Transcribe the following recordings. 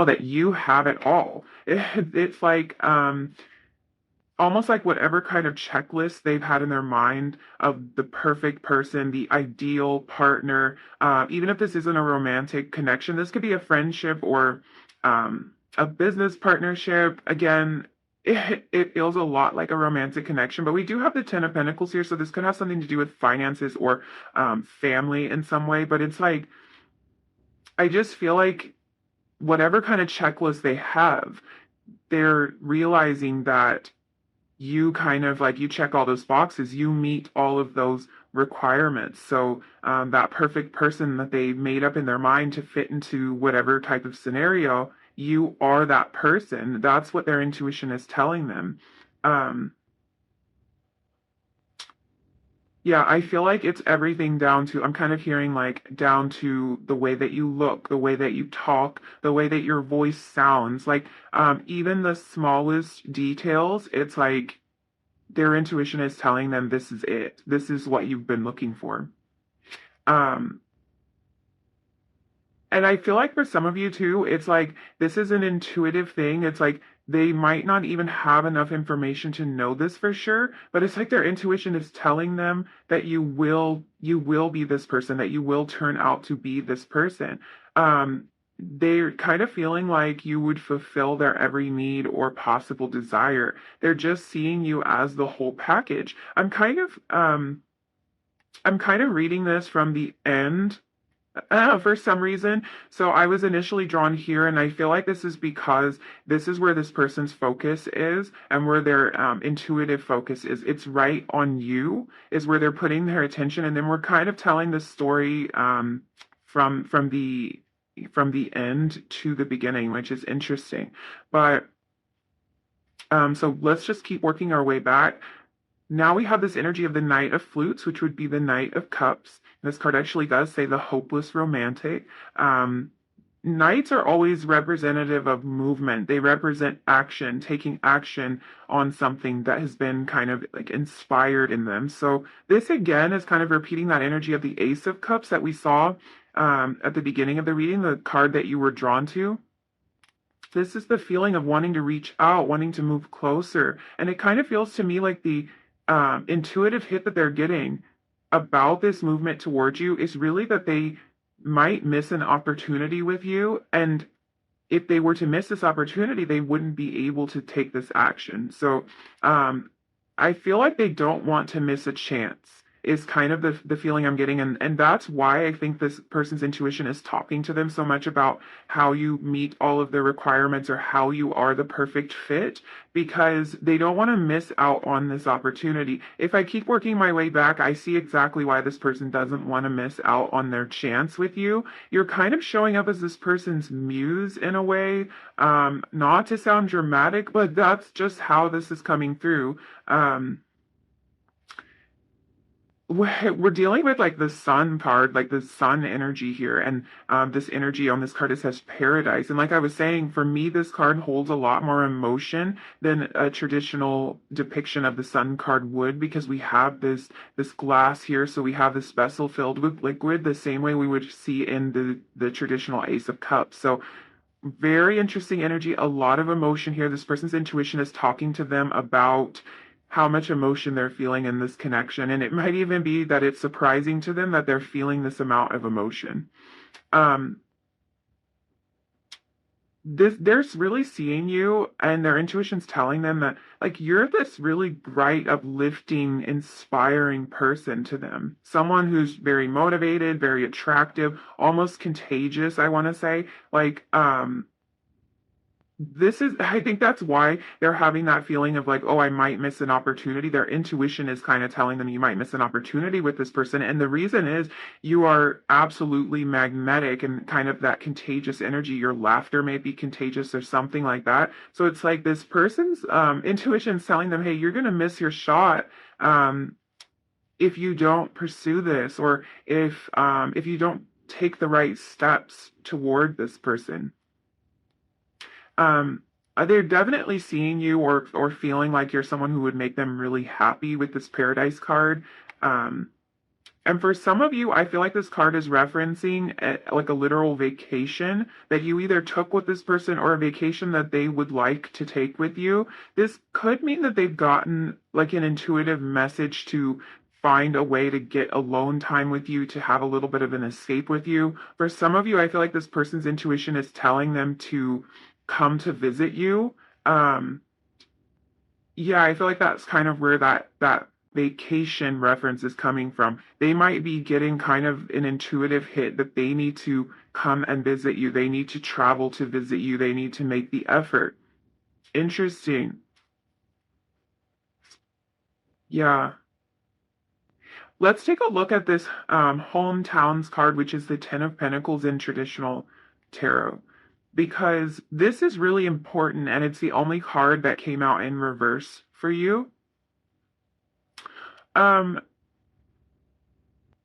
that you have it all. It's like almost like whatever kind of checklist they've had in their mind of the perfect person, the ideal partner, even if this isn't a romantic connection, this could be a friendship or a business partnership. Again, it feels a lot like a romantic connection, but we do have the Ten of Pentacles here, so this could have something to do with finances or family in some way. But it's like, I just feel like whatever kind of checklist they have, they're realizing that you kind of like you check all those boxes, you meet all of those requirements. So that perfect person that they made up in their mind to fit into whatever type of scenario, you are that person. That's what their intuition is telling them. Um, yeah, I feel like it's everything down to, I'm kind of hearing like down to the way that you look, the way that you talk, the way that your voice sounds. Like even the smallest details, it's like their intuition is telling them this is it. This is what you've been looking for. Um, and I feel like for some of you too, it's like this is an intuitive thing. It's like they might not even have enough information to know this for sure, but it's like their intuition is telling them that you will be this person, that you will turn out to be this person. They're kind of feeling like you would fulfill their every need or possible desire. They're just seeing you as the whole package. I'm kind of reading this from the end for some reason. So I was initially drawn here, and I feel like this is because this is where this person's focus is and where their intuitive focus is. It's right on you, is where they're putting their attention. And then we're kind of telling the story from the end to the beginning, which is interesting. But so let's just keep working our way back. Now we have this energy of the Knight of Flutes, which would be the Knight of Cups. This card actually does say the hopeless romantic. Knights are always representative of movement. They represent action, taking action on something that has been kind of like inspired in them. So this again is kind of repeating that energy of the Ace of Cups that we saw at the beginning of the reading, the card that you were drawn to. This is the feeling of wanting to reach out, wanting to move closer. And it kind of feels to me like the intuitive hit that they're getting about this movement towards you is really that they might miss an opportunity with you. And if they were to miss this opportunity, they wouldn't be able to take this action. So I feel like they don't want to miss a chance is kind of the feeling I'm getting. And that's why I think this person's intuition is talking to them so much about how you meet all of the requirements or how you are the perfect fit, because they don't want to miss out on this opportunity. If I keep working my way back, I see exactly why this person doesn't want to miss out on their chance with you. You're kind of showing up as this person's muse in a way. Not to sound dramatic, but that's just how this is coming through. Um, we're dealing with like the sun card, like the sun energy here, and this energy on this card, it says paradise. And like I was saying, for me, this card holds a lot more emotion than a traditional depiction of the sun card would, because we have this glass here, so we have this vessel filled with liquid, the same way we would see in the traditional Ace of Cups. So very interesting energy, a lot of emotion here. This person's intuition is talking to them about how much emotion they're feeling in this connection. And it might even be that it's surprising to them that they're feeling this amount of emotion. Um, they're really seeing you, and their intuition's telling them that like you're this really bright, uplifting, inspiring person to them. Someone who's very motivated, very attractive, almost contagious, I want to say. Like I think that's why they're having that feeling of like, oh, I might miss an opportunity. Their intuition is kind of telling them you might miss an opportunity with this person. And the reason is you are absolutely magnetic and kind of that contagious energy. Your laughter may be contagious or something like that. So it's like this person's intuition is telling them, hey, you're going to miss your shot. If you don't pursue this, or if you don't take the right steps toward this person. um they're definitely seeing you or feeling like you're someone who would make them really happy with this paradise card. um And for some of you, I feel like this card is referencing like a literal vacation that you either took with this person or a vacation that they would like to take with you. This could mean that they've gotten like an intuitive message to find a way to get alone time with you, to have a little bit of an escape with you. For some of you, I feel like this person's intuition is telling them to come to visit you. Um, yeah, I feel like that's kind of where that vacation reference is coming from. They might be getting kind of an intuitive hit that they need to come and visit you. They need to travel to visit you. They need to make the effort. Interesting. Yeah. Let's take a look at this hometowns card, which is the Ten of Pentacles in traditional tarot, because this is really important and it's the only card that came out in reverse for you. Um,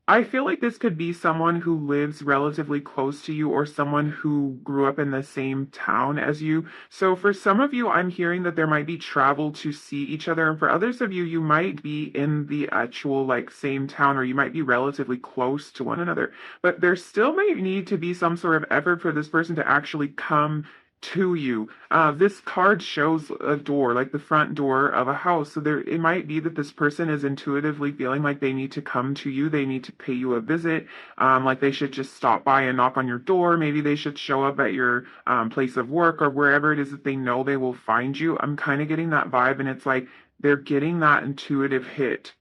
I feel like this could be someone who lives relatively close to you or someone who grew up in the same town as you. So for some of you, I'm hearing that there might be travel to see each other. And for others of you, you might be in the actual like same town or you might be relatively close to one another. But there still may need to be some sort of effort for this person to actually come to you. This card shows a door, like the front door of a house. So there, it might be that this person is intuitively feeling like they need to come to you. They need to pay you a visit. Like they should just stop by and knock on your door. Maybe they should show up at your place of work or wherever it is that they know they will find you. I'm kind of getting that vibe, and it's like they're getting that intuitive hit.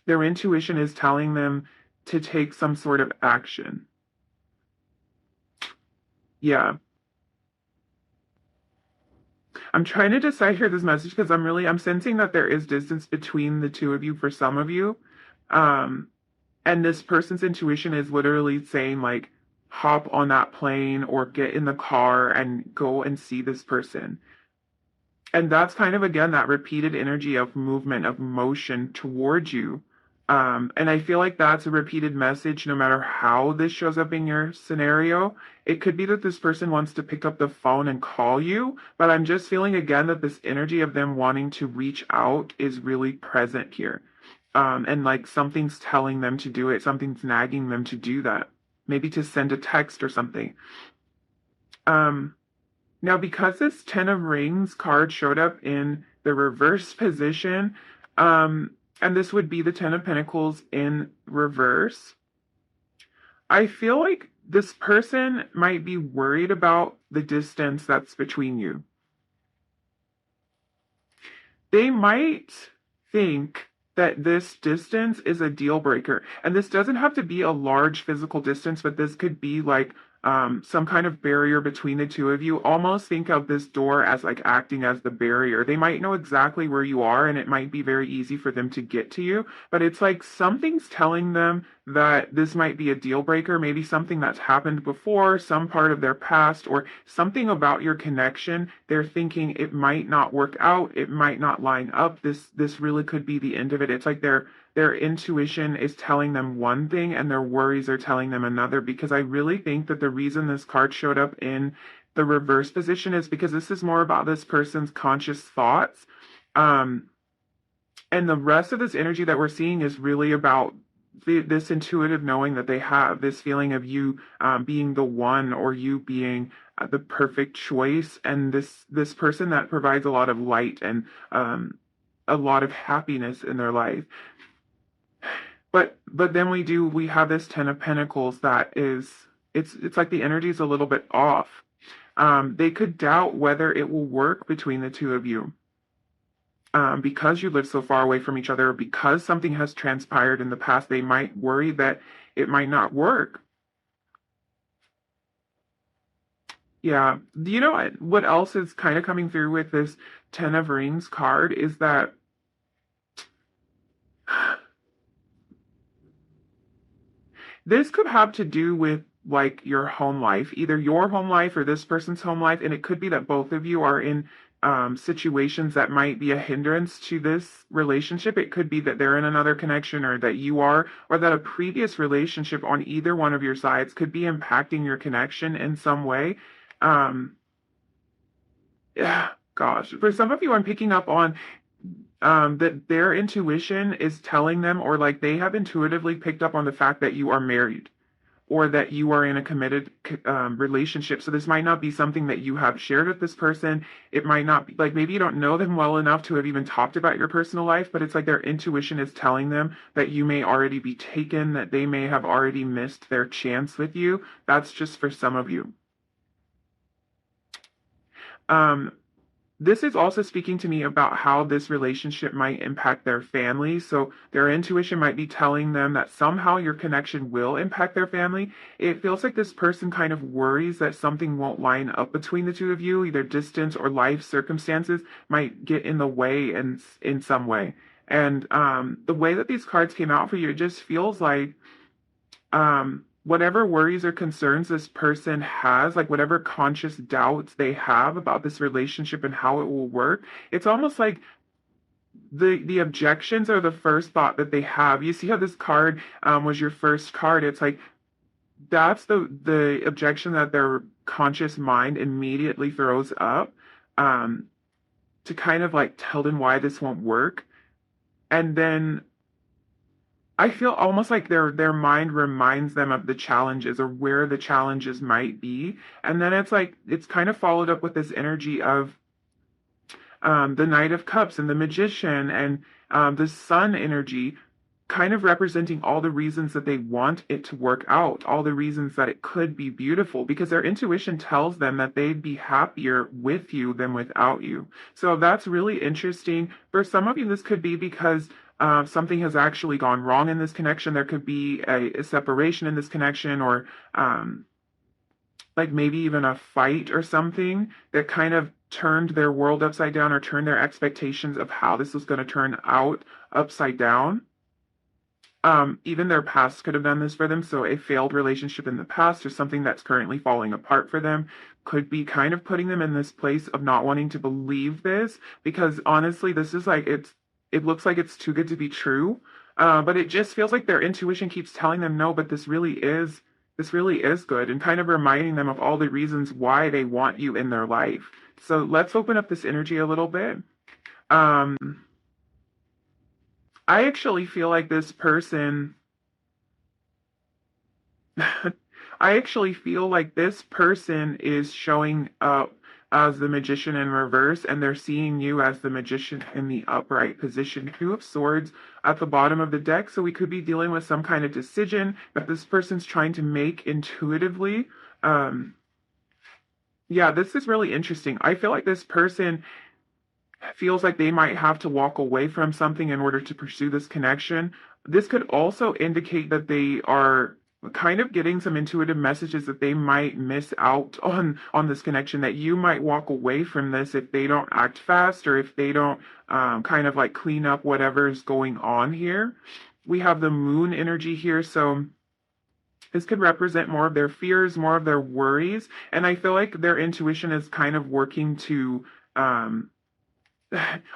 Their intuition is telling them to take some sort of action. Yeah. I'm trying to decipher this message because I'm sensing that there is distance between the two of you for some of you. Um, and this person's intuition is literally saying like hop on that plane or get in the car and go and see this person. And that's kind of again that repeated energy of movement, of motion towards you. And I feel like that's a repeated message no matter how this shows up in your scenario. It could be that this person wants to pick up the phone and call you, but I'm just feeling again that this energy of them wanting to reach out is really present here. And like something's telling them to do it, something's nagging them to do that, maybe to send a text or something. Um, Now, because this Ten of Rings card showed up in the reverse position, and this would be the Ten of Pentacles in reverse, I feel like this person might be worried about the distance that's between you. They might think that this distance is a deal breaker. And this doesn't have to be a large physical distance, but this could be like some kind of barrier between the two of you. Almost think of this door as like acting as the barrier. They might know exactly where you are, and it might be very easy for them to get to you, but it's like something's telling them that this might be a deal breaker, maybe something that's happened before, some part of their past, or something about your connection. They're thinking it might not work out, it might not line up. This really could be the end of it. It's like their intuition is telling them one thing and their worries are telling them another, because I really think that the reason this card showed up in the reverse position is because this is more about this person's conscious thoughts. And the rest of this energy that we're seeing is really about this intuitive knowing that they have, this feeling of you being the one, or you being the perfect choice, and this person that provides a lot of light and a lot of happiness in their life. But then we have this Ten of Pentacles that is, it's like the energy is a little bit off. They could doubt whether it will work between the two of you. Because you live so far away from each other, because something has transpired in the past, they might worry that it might not work. Yeah. Do you know what else is kind of coming through with this Ten of Rings card is that this could have to do with like your home life, either your home life or this person's home life. And it could be that both of you are in situations that might be a hindrance to this relationship. It could be that they're in another connection, or that you are, or that a previous relationship on either one of your sides could be impacting your connection in some way. Yeah, gosh, for some of you, I'm picking up on that their intuition is telling them, or like they have intuitively picked up on the fact that you are married or that you are in a committed relationship. So this might not be something that you have shared with this person. It might not be like maybe you don't know them well enough to have even talked about your personal life, but it's like their intuition is telling them that you may already be taken, that they may have already missed their chance with you. That's just for some of you. Um, this is also speaking to me about how this relationship might impact their family. So their intuition might be telling them that somehow your connection will impact their family. It feels like this person kind of worries that something won't line up between the two of you, either distance or life circumstances might get in the way in some way. And the way that these cards came out for you, it just feels like whatever worries or concerns this person has, like whatever conscious doubts they have about this relationship and how it will work, it's almost like the objections are the first thought that they have. You see how this card was your first card? It's like that's the objection that their conscious mind immediately throws up um, to kind of like tell them why this won't work. And then I feel almost like their mind reminds them of the challenges or where the challenges might be. And then it's like it's kind of followed up with this energy of the Knight of Cups and the Magician and the Sun energy, kind of representing all the reasons that they want it to work out, all the reasons that it could be beautiful, because their intuition tells them that they'd be happier with you than without you. So that's really interesting. For some of you, this could be because something has actually gone wrong in this connection. There could be a separation in this connection, or like maybe even a fight or something that kind of turned their world upside down or turned their expectations of how this was going to turn out upside down. Even their past could have done this for them. So a failed relationship in the past or something that's currently falling apart for them could be kind of putting them in this place of not wanting to believe this, because honestly, this is like it looks like it's too good to be true. But it just feels like their intuition keeps telling them no, but this really is good, and kind of reminding them of all the reasons why they want you in their life. So let's open up this energy a little bit. Um, I actually feel like this person, I actually feel like this person is showing up as the magician in reverse, and they're seeing you as the magician in the upright position. Two of Swords at the bottom of the deck, so we could be dealing with some kind of decision that this person's trying to make intuitively. Um, yeah, this is really interesting. I feel like this person feels like they might have to walk away from something in order to pursue this connection. This could also indicate that they are kind of getting some intuitive messages that they might miss out on this connection, that you might walk away from this if they don't act fast, or if they don't kind of like clean up whatever's going on here. We have the Moon energy here, so this could represent more of their fears, more of their worries, and I feel like their intuition is kind of working to um,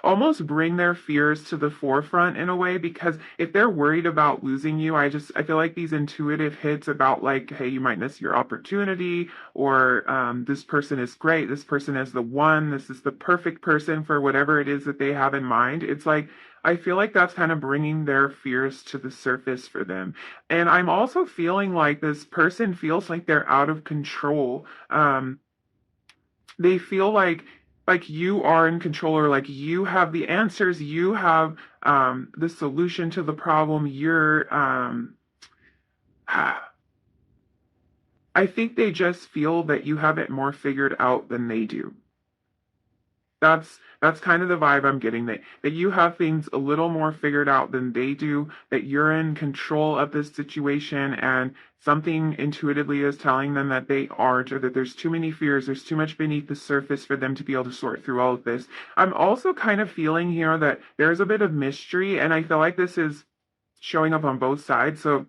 almost bring their fears to the forefront in a way, because if they're worried about losing you, I feel like these intuitive hits about like, hey, you might miss your opportunity, or this person is great, this person is the one, this is the perfect person for whatever it is that they have in mind. It's like I feel like that's kind of bringing their fears to the surface for them. And I'm also feeling like this person feels like they're out of control. They feel like you are in control, or like you have the answers, you have the solution to the problem. You're I think they just feel that you have it more figured out than they do. That's kind of the vibe I'm getting, that you have things a little more figured out than they do, that you're in control of this situation, and something intuitively is telling them that they aren't, or that there's too many fears, there's too much beneath the surface for them to be able to sort through all of this. I'm also kind of feeling here that there's a bit of mystery, and I feel like this is showing up on both sides. So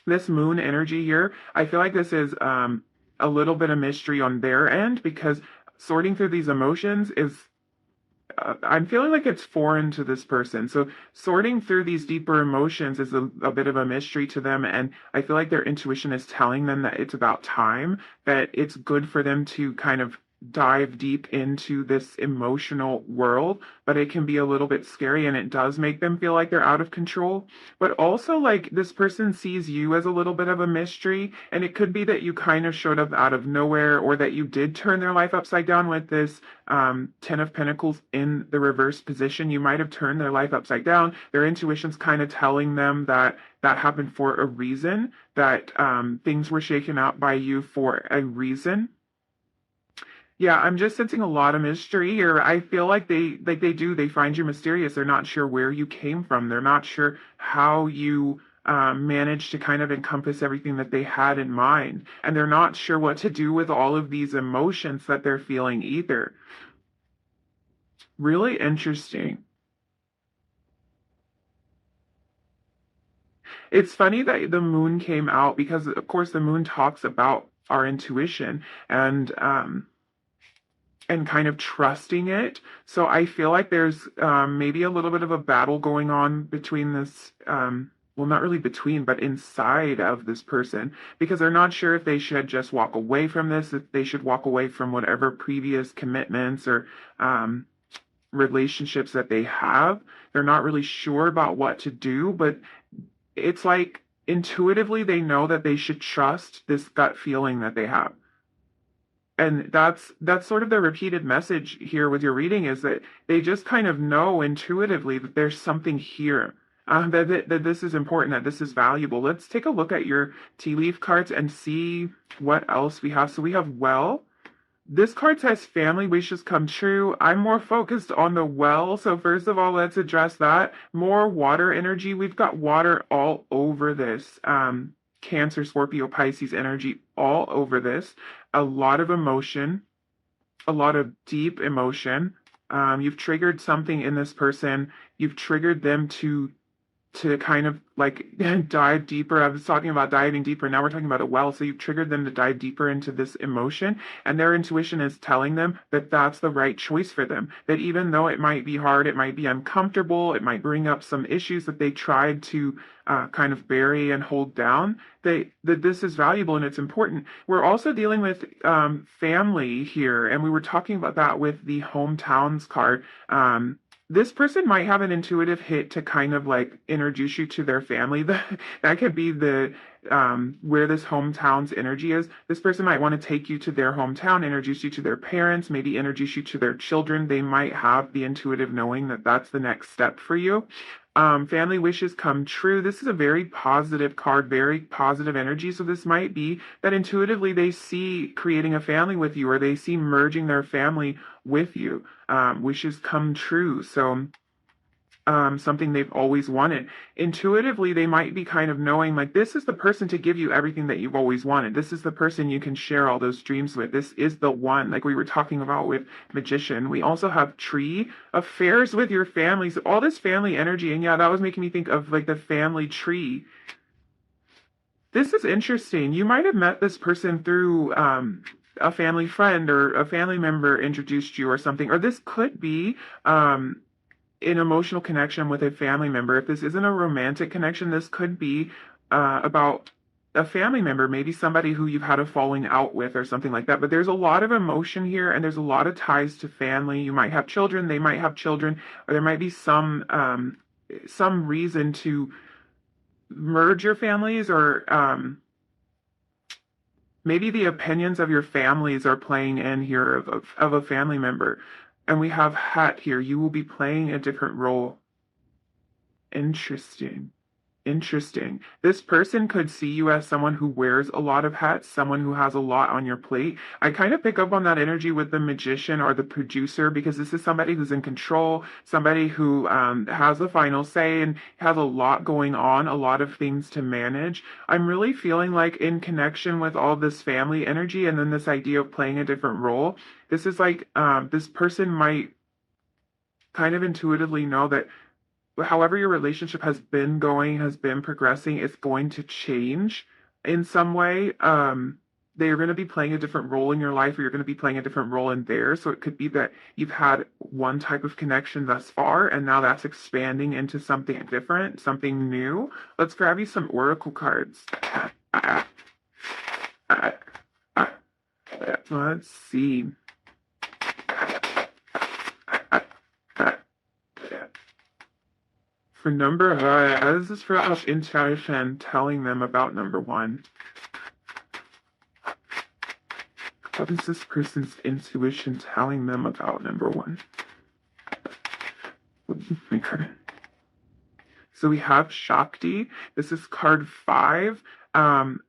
this Moon energy here, I feel like this is a little bit of mystery on their end, because sorting through these emotions is I'm feeling like it's foreign to this person. So sorting through these deeper emotions is a bit of a mystery to them. And I feel like their intuition is telling them that it's about time, that it's good for them to kind of dive deep into this emotional world, but it can be a little bit scary and it does make them feel like they're out of control. But also, like, this person sees you as a little bit of a mystery, and it could be that you kind of showed up out of nowhere, or that you did turn their life upside down with this Ten of Pentacles in the reverse position. You might have turned their life upside down. Their intuition's kind of telling them that that happened for a reason, that things were shaken out by you for a reason. Yeah, I'm just sensing a lot of mystery here. I feel like they find you mysterious. They're not sure where you came from. They're not sure how you managed to kind of encompass everything that they had in mind. And they're not sure what to do with all of these emotions that they're feeling either. Really interesting. It's funny that the moon came out because, of course, the moon talks about our intuition and kind of trusting it. So I feel like there's maybe a little bit of a battle going on between this, well, not really between, but inside of this person, because they're not sure if they should just walk away from this, if they should walk away from whatever previous commitments or relationships that they have. They're not really sure about what to do, but it's like intuitively they know that they should trust this gut feeling that they have. And that's sort of the repeated message here with your reading, is that they just kind of know intuitively that there's something here, that this is important, that this is valuable. Let's take a look at your tea leaf cards and see what else we have. So we have well. This card says family wishes come true. I'm more focused on the well. So first of all, let's address that. More water energy. We've got water all over this. Cancer, Scorpio, Pisces energy all over this. A lot of emotion, a lot of deep emotion. You've triggered something in this person. You've triggered them to kind of like dive deeper. I was talking about diving deeper. Now we're talking about a well. So you've triggered them to dive deeper into this emotion, and their intuition is telling them that that's the right choice for them. That even though it might be hard, it might be uncomfortable, it might bring up some issues that they tried to kind of bury and hold down, that this is valuable and it's important. We're also dealing with family here, and we were talking about that with the hometowns card. This person might have an intuitive hit to kind of like introduce you to their family. That could be the where this hometown's energy is. This person might want to take you to their hometown, introduce you to their parents, maybe introduce you to their children. They might have the intuitive knowing that that's the next step for you. Family wishes come true. This is a very positive card, very positive energy. So this might be that intuitively they see creating a family with you, or they see merging their family with you. Wishes come true. So something they've always wanted. Intuitively, they might be kind of knowing, like, this is the person to give you everything that you've always wanted. This is the person you can share all those dreams with. This is the one, like we were talking about with Magician. We also have Tree, affairs with your family. So all this family energy, and yeah, that was making me think of like the family tree. This is interesting. You might have met this person through a family friend, or a family member introduced you or something, or this could be an emotional connection with a family member. If this isn't a romantic connection, this could be about a family member, maybe somebody who you've had a falling out with or something like that. But there's a lot of emotion here, and there's a lot of ties to family. You might have children, they might have children, or there might be some reason to merge your families, or maybe the opinions of your families are playing in here of a family member. And we have hat here. You will be playing a different role. Interesting. Interesting. This person could see you as someone who wears a lot of hats, someone who has a lot on your plate. I kind of pick up on that energy with the magician or the producer, because this is somebody who's in control, somebody who has the final say and has a lot going on, a lot of things to manage. I'm really feeling like, in connection with all this family energy and then this idea of playing a different role, this is like this person might kind of intuitively know that however your relationship has been going, has been progressing, it's going to change in some way. They're going to be playing a different role in your life, or you're going to be playing a different role in theirs. So it could be that you've had one type of connection thus far, and now that's expanding into something different, something new. Let's grab you some oracle cards. Let's see. For number, this is for us intuition telling them about number one. What is this person's intuition telling them about number one? So we have Shakti. This is card 5.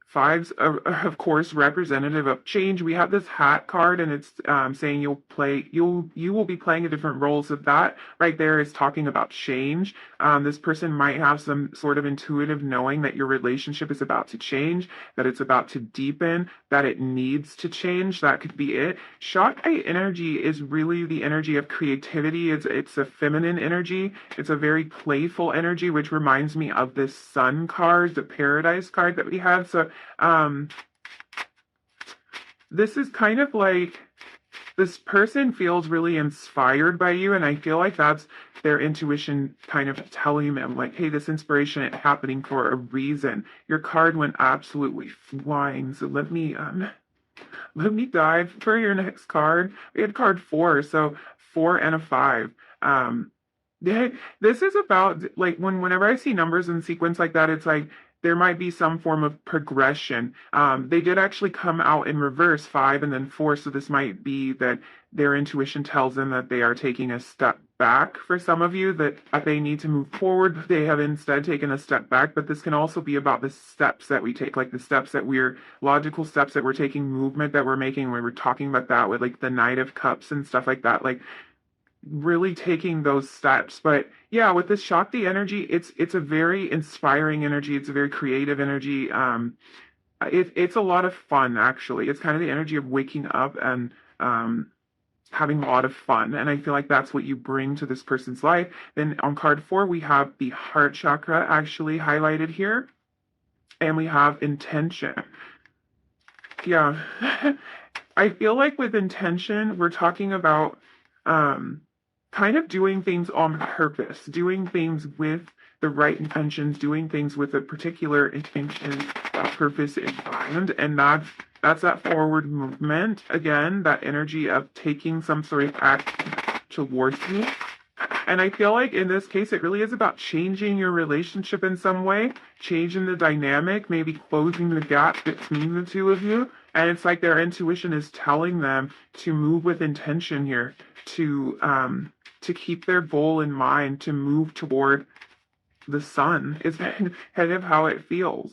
Fives are, of course, representative of change. We have this hat card, and it's saying you will be playing a different role. So that right there is talking about change. This person might have some sort of intuitive knowing that your relationship is about to change, that it's about to deepen, that it needs to change. That could be it. Shakti energy is really the energy of creativity. It's a feminine energy. It's a very playful energy, which reminds me of this Sun card, the Paradise card that we have. So this is kind of like this person feels really inspired by you, and I feel like that's their intuition kind of telling them, like, hey, this inspiration is happening for a reason. Your card went absolutely flying, so let me dive for your next card. We had card 4, so 4 and a 5. This is about, like, whenever I see numbers in sequence like that, it's like there might be some form of progression. They did actually come out in reverse, 5 and then 4, so this might be that their intuition tells them that they are taking a step back for some of you, that they need to move forward. They have instead taken a step back, but this can also be about the steps that we take, like the steps that logical steps that we're taking, movement that we're making. We were talking about that with like the Knight of Cups and stuff like that, like really taking those steps. But yeah, with this Shakti energy, it's a very inspiring energy. It's a very creative energy. It's a lot of fun, actually. It's kind of the energy of waking up and having a lot of fun. And I feel like that's what you bring to this person's life. Then on card 4, we have the heart chakra actually highlighted here. And we have intention. Yeah. I feel like with intention, we're talking about kind of doing things on purpose, doing things with the right intentions, doing things with a particular intention, purpose in mind, and that's that forward movement. Again, that energy of taking some sort of action towards you. And I feel like in this case, it really is about changing your relationship in some way, changing the dynamic, maybe closing the gap between the two of you. And it's like their intuition is telling them to move with intention here, to keep their goal in mind, to move toward the sun is kind of how it feels.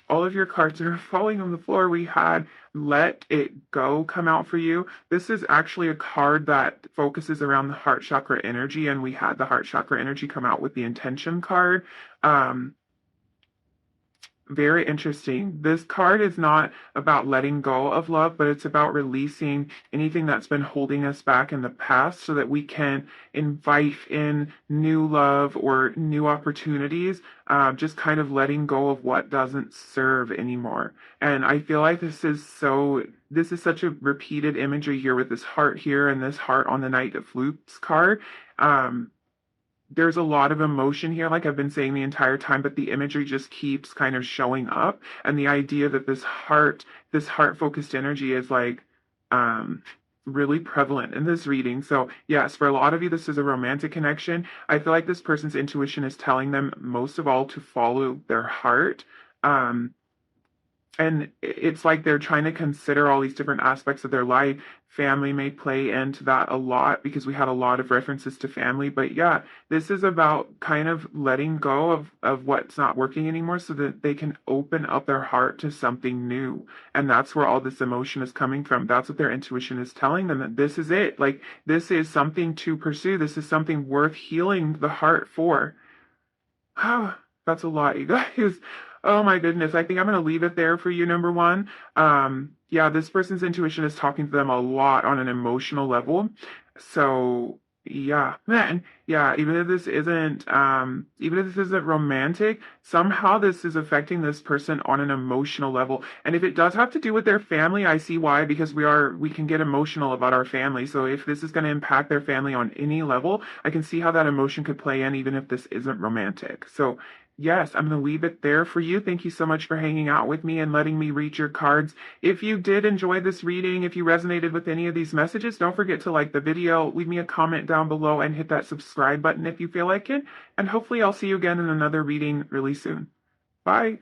All of your cards are falling on the floor. We had Let It Go come out for you. This is actually a card that focuses around the heart chakra energy, and we had the heart chakra energy come out with the intention card. Very interesting. This card is not about letting go of love, but it's about releasing anything that's been holding us back in the past so that we can invite in new love or new opportunities, just kind of letting go of what doesn't serve anymore. And I feel like this is such a repeated imagery here with this heart here and this heart on the Knight of Flutes card. There's a lot of emotion here, like I've been saying the entire time, but the imagery just keeps kind of showing up. And the idea that this heart-focused energy is like really prevalent in this reading. So yes, for a lot of you, this is a romantic connection. I feel like this person's intuition is telling them most of all to follow their heart. And it's like they're trying to consider all these different aspects of their life. Family may play into that a lot because we had a lot of references to family. But yeah, this is about kind of letting go of what's not working anymore so that they can open up their heart to something new. And that's where all this emotion is coming from. That's what their intuition is telling them, that this is it. Like, this is something to pursue. This is something worth healing the heart for. Oh, that's a lot, you guys. Oh my goodness. I think I'm going to leave it there for you, number one. Yeah, this person's intuition is talking to them a lot on an emotional level. So yeah, man. Yeah, even if this isn't romantic, somehow this is affecting this person on an emotional level. And if it does have to do with their family, I see why, because we can get emotional about our family. So if this is going to impact their family on any level, I can see how that emotion could play in even if this isn't romantic. So Yes, I'm going to leave it there for you. Thank you so much for hanging out with me and letting me read your cards. If you did enjoy this reading, if you resonated with any of these messages, don't forget to like the video, leave me a comment down below, and hit that subscribe button if you feel like it. And hopefully I'll see you again in another reading really soon. Bye.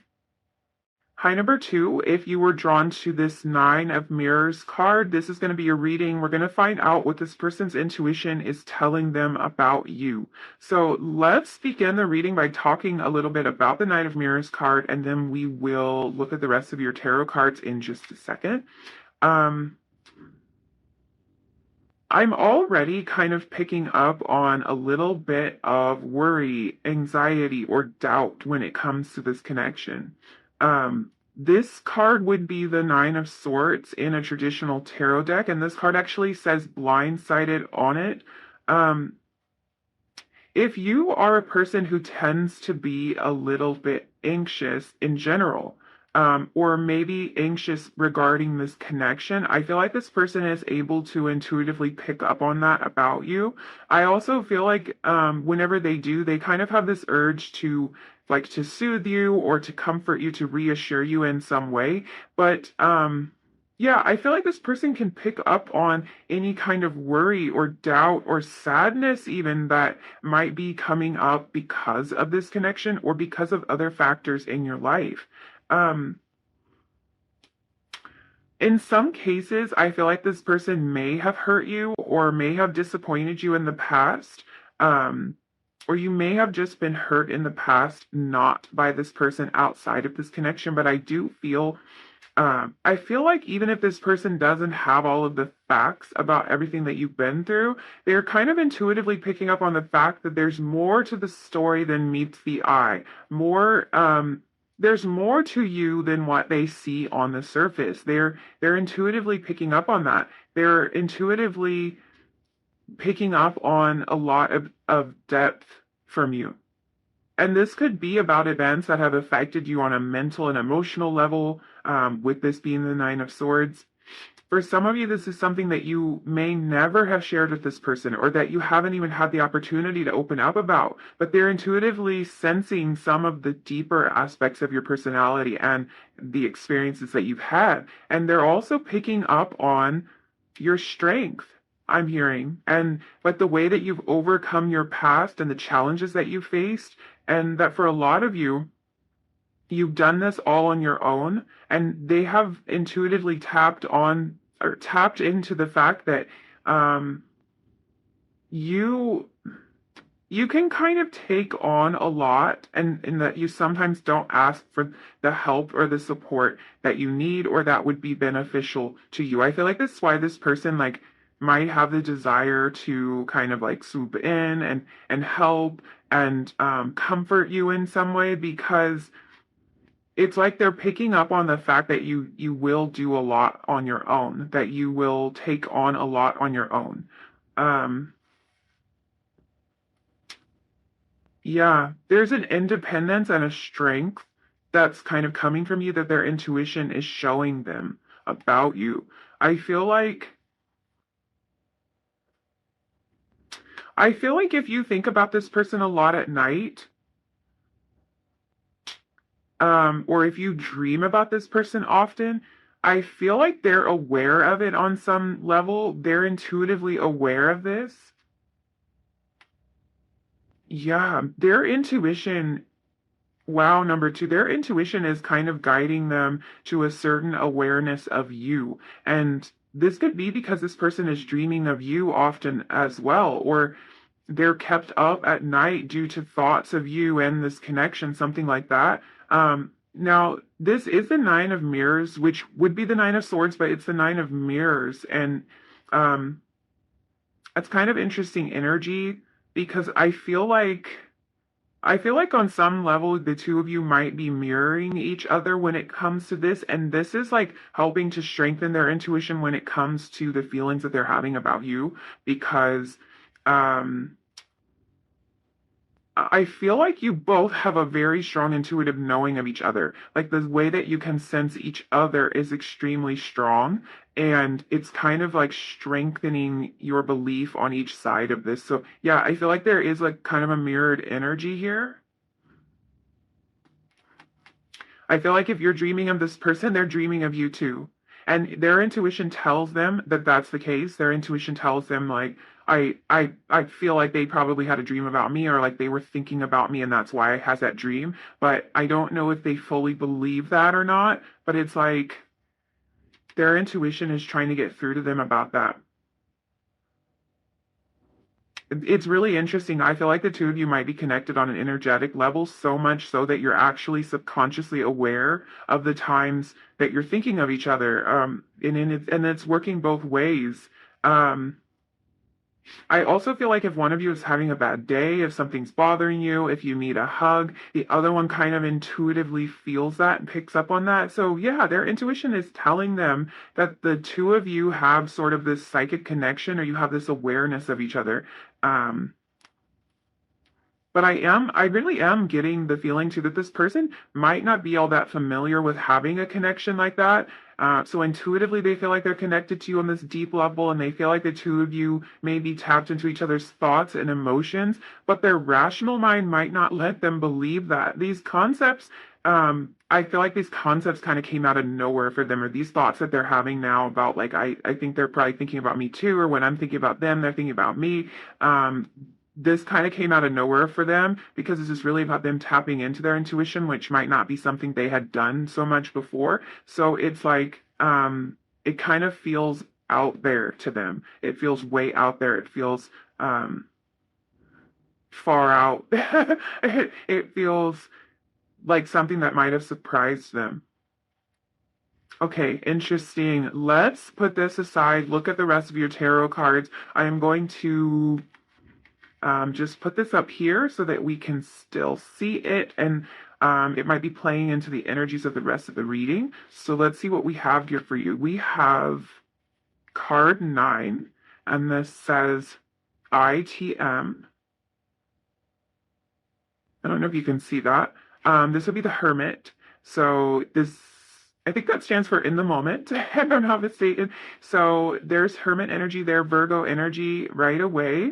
Hi, number 2. If you were drawn to this Nine of Mirrors card, this is going to be a reading. We're going to find out what this person's intuition is telling them about you. So let's begin the reading by talking a little bit about the Nine of Mirrors card, and then we will look at the rest of your tarot cards in just a second. I'm already kind of picking up on a little bit of worry, anxiety, or doubt when it comes to this connection. This card would be the Nine of Swords in a traditional tarot deck, and this card actually says blindsided on it. If you are a person who tends to be a little bit anxious in general, or maybe anxious regarding this connection, I feel like this person is able to intuitively pick up on that about you. I also feel like whenever they do, they kind of have this urge to like to soothe you or to comfort you, to reassure you in some way. But yeah, I feel like this person can pick up on any kind of worry or doubt or sadness even that might be coming up because of this connection or because of other factors in your life. Um, in some cases, I feel like this person may have hurt you or may have disappointed you in the past. Um, or you may have just been hurt in the past, not by this person outside of this connection, but I feel like even if this person doesn't have all of the facts about everything that you've been through, they're kind of intuitively picking up on the fact that there's more to the story than meets the eye. There's more to you than what they see on the surface. They're intuitively picking up on that. They're intuitively picking up on a lot of depth from you. And this could be about events that have affected you on a mental and emotional level, with this being the Nine of Swords. For some of you, this is something that you may never have shared with this person or that you haven't even had the opportunity to open up about, but they're intuitively sensing some of the deeper aspects of your personality and the experiences that you've had. And they're also picking up on your strength, I'm hearing, and like the way that you've overcome your past and the challenges that you faced, and that for a lot of you, you've done this all on your own, and they have intuitively tapped on or tapped into the fact that um, you you can kind of take on a lot, and that you sometimes don't ask for the help or the support that you need or that would be beneficial to you. I feel like that's why this person like might have the desire to kind of like swoop in and help and comfort you in some way, because it's like they're picking up on the fact that you will do a lot on your own, that you will take on a lot on your own. Um, Yeah, there's an independence and a strength that's kind of coming from you that their intuition is showing them about you. I feel like I feel like if you think about this person a lot at night, or if you dream about this person often, I feel like they're aware of it on some level. They're intuitively aware of this. Yeah, their intuition. Wow, number 2, their intuition is kind of guiding them to a certain awareness of you. And this could be because this person is dreaming of you often as well, or they're kept up at night due to thoughts of you and this connection, something like that. Now, this is the Nine of Mirrors, which would be the Nine of Swords, but it's the Nine of Mirrors. And um, it's kind of interesting energy because I feel like on some level, the two of you might be mirroring each other when it comes to this, and this is like helping to strengthen their intuition when it comes to the feelings that they're having about you, because um, I feel like you both have a very strong intuitive knowing of each other. Like the way that you can sense each other is extremely strong, and it's kind of like strengthening your belief on each side of this. So, yeah, I feel like there is like kind of a mirrored energy here. I feel like if you're dreaming of this person, they're dreaming of you too. And their intuition tells them that that's the case. Their intuition tells them like, I feel like they probably had a dream about me, or like they were thinking about me and that's why I has that dream. But I don't know if they fully believe that or not. But it's like their intuition is trying to get through to them about that. It's really interesting. I feel like the two of you might be connected on an energetic level, so much so that you're actually subconsciously aware of the times that you're thinking of each other. And it's working both ways. Um, I also feel like if one of you is having a bad day, if something's bothering you, if you need a hug, the other one kind of intuitively feels that and picks up on that. So, yeah, their intuition is telling them that the two of you have sort of this psychic connection, or you have this awareness of each other. Um, but I really am getting the feeling too that this person might not be all that familiar with having a connection like that. So intuitively, they feel like they're connected to you on this deep level, and they feel like the two of you may be tapped into each other's thoughts and emotions, but their rational mind might not let them believe that. These concepts, I feel like these concepts kind of came out of nowhere for them, or these thoughts that they're having now about, like, I think they're probably thinking about me too, or when I'm thinking about them, they're thinking about me. This kind of came out of nowhere for them because this is really about them tapping into their intuition, which might not be something they had done so much before. So it's like it kind of feels out there to them. It feels way out there. It feels far out. It feels like something that might have surprised them. Okay, interesting. Let's put this aside. Look at the rest of your tarot cards. I am going to just put this up here so that we can still see it, and it might be playing into the energies of the rest of the reading. So let's see what we have here for you. We have card 9, and this says ITM. I don't know if you can see that. This would be the Hermit. So this, I think that stands for in the moment. I don't know how it's stated. So there's Hermit energy there, Virgo energy right away.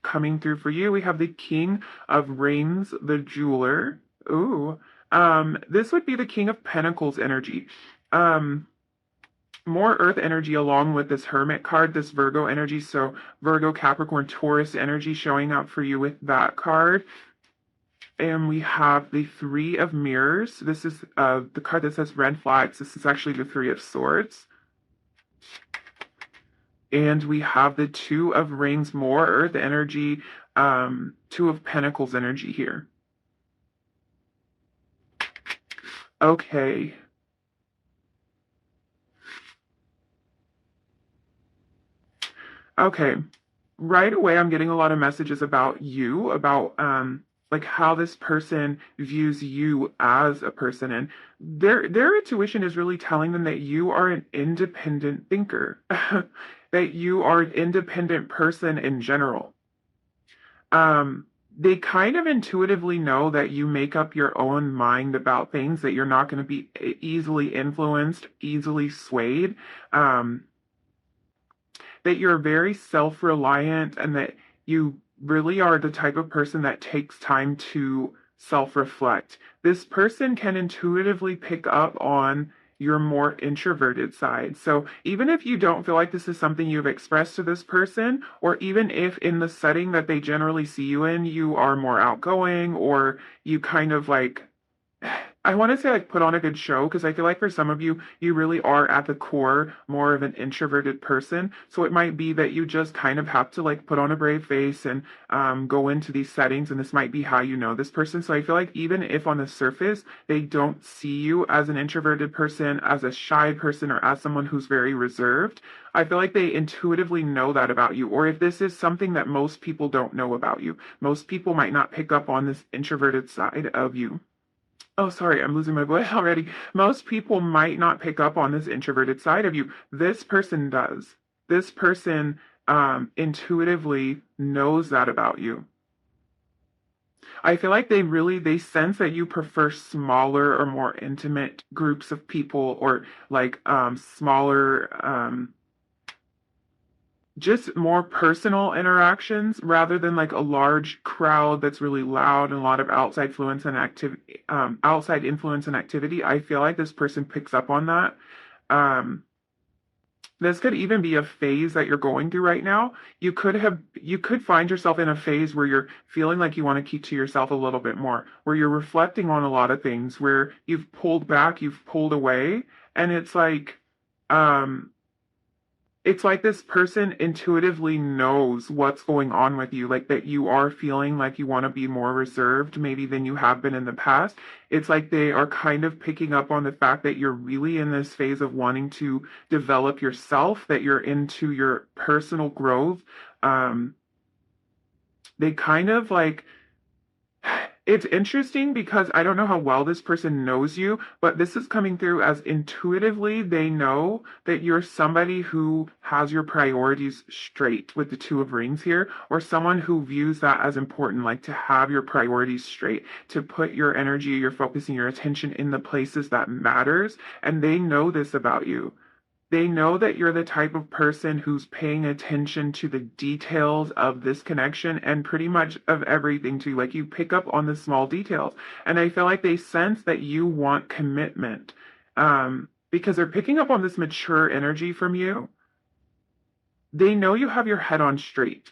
Coming through for you, we have the King of Reigns, the Jeweler. Ooh, this would be the King of Pentacles energy. Um, More Earth energy along with this Hermit card, this Virgo energy. So Virgo, Capricorn, Taurus energy showing up for you with that card. And we have the Three of Mirrors. This is the card that says red flags. This is actually the Three of Swords. And we have the Two of Rings, more Earth energy, Two of Pentacles energy here. Okay. Okay. Right away, I'm getting a lot of messages about you, about like how this person views you as a person, and their intuition is really telling them that you are an independent thinker, that you are an independent person in general. They kind of intuitively know that you make up your own mind about things, that you're not going to be easily influenced, easily swayed. Um, that you're very self-reliant, and that you really are the type of person that takes time to self-reflect. This person can intuitively pick up on your more introverted side. So even if you don't feel like this is something you've expressed to this person, or even if in the setting that they generally see you in, you are more outgoing, or you kind of like I want to say like put on a good show, because I feel like for some of you, you really are at the core more of an introverted person. So it might be that you just kind of have to like put on a brave face and go into these settings, and this might be how you know this person. So I feel like even if on the surface they don't see you as an introverted person, as a shy person, or as someone who's very reserved, I feel like they intuitively know that about you. Or if this is something that most people don't know about you, most people might not pick up on this introverted side of you. Oh, sorry, I'm losing my voice already. Most people might not pick up on this introverted side of you. This person does. This person intuitively knows that about you. I feel like they sense that you prefer smaller or more intimate groups of people, or like smaller just more personal interactions rather than like a large crowd that's really loud and a lot of outside influence and activity. Outside influence and activity. I feel like this person picks up on that. Um, this could even be a phase that you're going through right now. You could find yourself in a phase where you're feeling like you want to keep to yourself a little bit more, where you're reflecting on a lot of things, where you've pulled back, you've pulled away, and um, it's like this person intuitively knows what's going on with you, like that you are feeling like you want to be more reserved maybe than you have been in the past. It's like they are kind of picking up on the fact that you're really in this phase of wanting to develop yourself, that you're into your personal growth. Um, they kind of like it's interesting because I don't know how well this person knows you, but this is coming through as intuitively they know that you're somebody who has your priorities straight with the Two of Rings here, or someone who views that as important, like to have your priorities straight, to put your energy, your focus, and your attention in the places that matters, and they know this about you. They know that you're the type of person who's paying attention to the details of this connection and pretty much of everything too. Like you pick up on the small details. And I feel like they sense that you want commitment because they're picking up on this mature energy from you. They know you have your head on straight.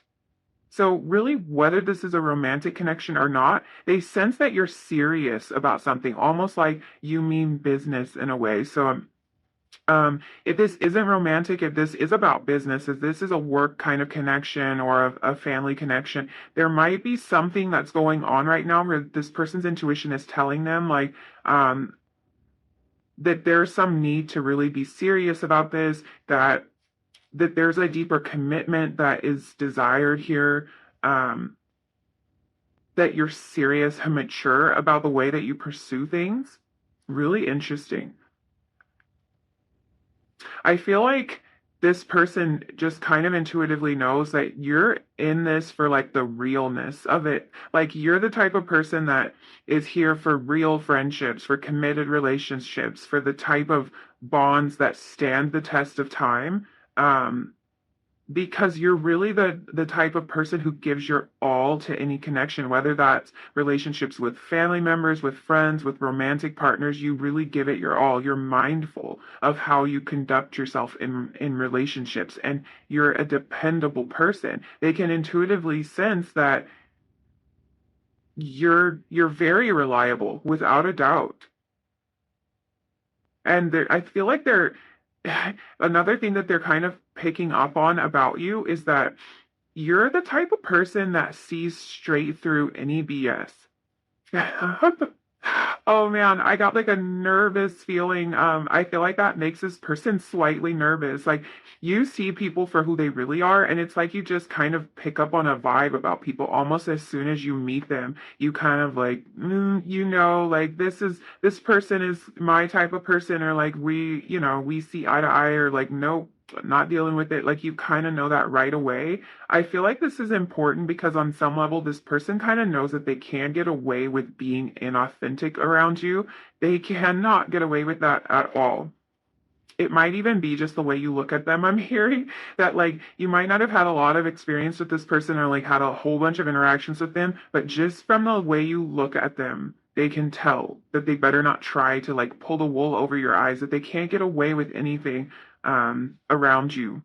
So really, whether this is a romantic connection or not, they sense that you're serious about something, almost like you mean business in a way. If this isn't romantic, if this is about business, if this is a work kind of connection or a family connection, there might be something that's going on right now where this person's intuition is telling them um, that there's some need to really be serious about this, that there's a deeper commitment that is desired here, um, that you're serious and mature about the way that you pursue things. Really interesting. I feel like this person just kind of intuitively knows that you're in this for like the realness of it. Like you're the type of person that is here for real friendships, for committed relationships, for the type of bonds that stand the test of time. Um, because you're really the type of person who gives your all to any connection, whether that's relationships with family members, with friends, with romantic partners. You really give it your all. You're mindful of how you conduct yourself in relationships, and you're a dependable person. They can intuitively sense that you're very reliable without a doubt. And I feel like they're another thing that they're kind of picking up on about you is that you're the type of person that sees straight through any BS. Oh man, I got like a nervous feeling. I feel like that makes this person slightly nervous. Like you see people for who they really are, and it's like you just kind of pick up on a vibe about people almost as soon as you meet them. You kind of like, like this person is my type of person, or like we see eye to eye, or like nope, not dealing with it. Like you kind of know that right away. I feel like this is important because on some level, this person kind of knows that they can get away with being inauthentic around you. They cannot get away with that at all. It might even be just the way you look at them. I'm hearing that like you might not have had a lot of experience with this person or like had a whole bunch of interactions with them, but just from the way you look at them, they can tell that they better not try to like pull the wool over your eyes, that they can't get away with anything around you.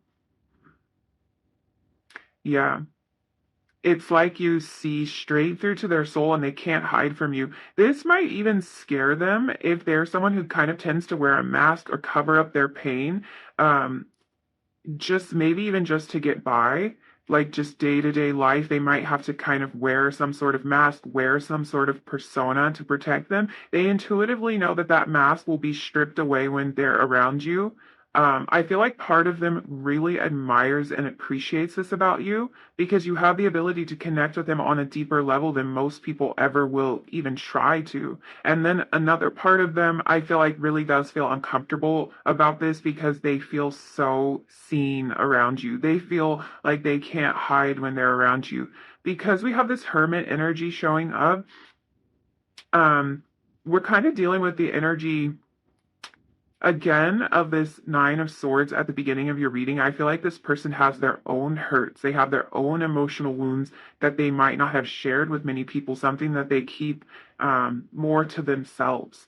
Yeah. It's like you see straight through to their soul and they can't hide from you. This might even scare them if they're someone who kind of tends to wear a mask or cover up their pain, um, just maybe even just to get by, like just day to day life. They might have to kind of wear some sort of mask, wear some sort of persona to protect them. They intuitively know that that mask will be stripped away when they're around you. I feel like part of them really admires and appreciates this about you because you have the ability to connect with them on a deeper level than most people ever will even try to. And then another part of them, I feel like really does feel uncomfortable about this because they feel so seen around you. They feel like they can't hide when they're around you. Because we have this hermit energy showing up, um, we're kind of dealing with the energy again, of this Nine of Swords at the beginning of your reading, I feel like this person has their own hurts. They have their own emotional wounds that they might not have shared with many people, something that they keep more to themselves.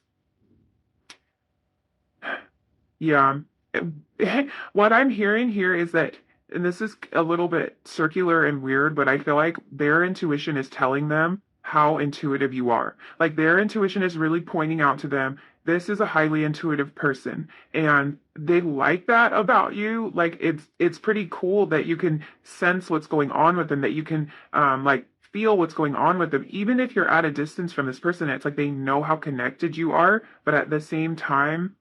Yeah. What I'm hearing here is that, and this is a little bit circular and weird, but I feel like their intuition is telling them how intuitive you are. Like their intuition is really pointing out to them, this is a highly intuitive person, and they like that about you. Like it's pretty cool that you can sense what's going on with them, that you can like feel what's going on with them, even if you're at a distance from this person. It's like they know how connected you are, but at the same time,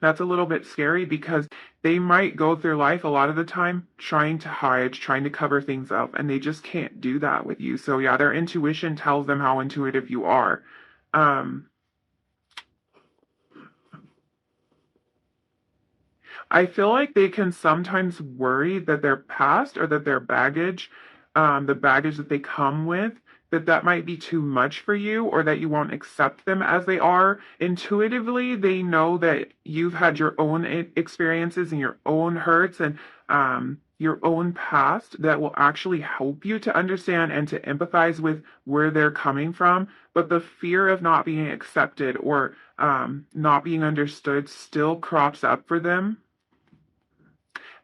that's a little bit scary because they might go through life a lot of the time trying to hide, trying to cover things up, and they just can't do that with you. So yeah, their intuition tells them how intuitive you are. Um, I feel like they can sometimes worry that their past or that their baggage, the baggage that they come with, that might be too much for you or that you won't accept them as they are. Intuitively, they know that you've had your own experiences and your own hurts and your own past that will actually help you to understand and to empathize with where they're coming from. But the fear of not being accepted or not being understood still crops up for them,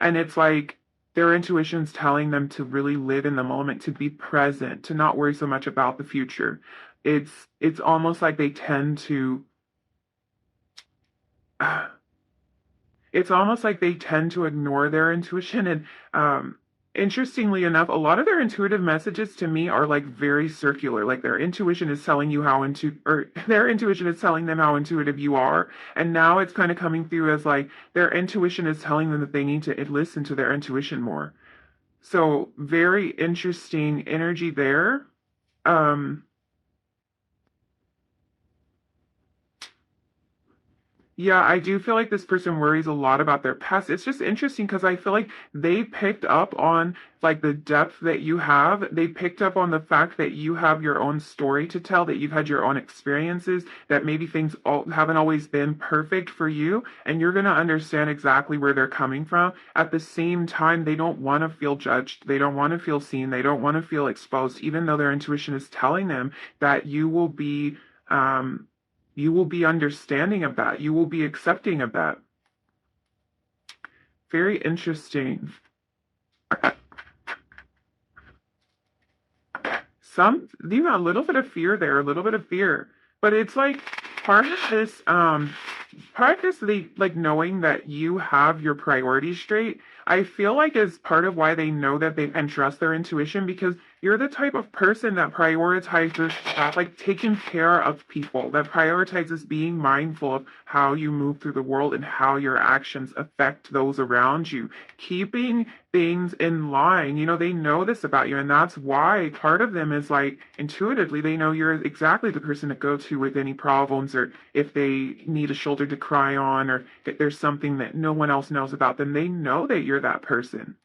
and it's like their intuition's telling them to really live in the moment, to be present, to not worry so much about the future. It's almost like they tend to it's almost like they tend to ignore their intuition. And interestingly enough, a lot of their intuitive messages to me are like very circular. Like their intuition is telling you how or their intuition is telling them how intuitive you are. And now it's kind of coming through as like their intuition is telling them that they need to listen to their intuition more. So very interesting energy there. Um, Yeah, I do feel like this person worries a lot about their past. It's just interesting because I feel like they picked up on like the depth that you have. They picked up on the fact that you have your own story to tell, that you've had your own experiences, that maybe things haven't always been perfect for you, and you're going to understand exactly where they're coming from. At the same time, they don't want to feel judged. They don't want to feel seen. They don't want to feel exposed, even though their intuition is telling them that um, you will be understanding of that. You will be accepting of that. Very interesting. A little bit of fear there, a little bit of fear. But it's like part of this, part of this, they like knowing that you have your priorities straight. I feel like is part of why they know that they can trust their intuition because you're the type of person that prioritizes like taking care of people, that prioritizes being mindful of how you move through the world and how your actions affect those around you, keeping things in line. You know, they know this about you, and that's why part of them is like intuitively they know you're exactly the person to go to with any problems or if they need a shoulder to cry on or if there's something that no one else knows about them. They know that you're that person.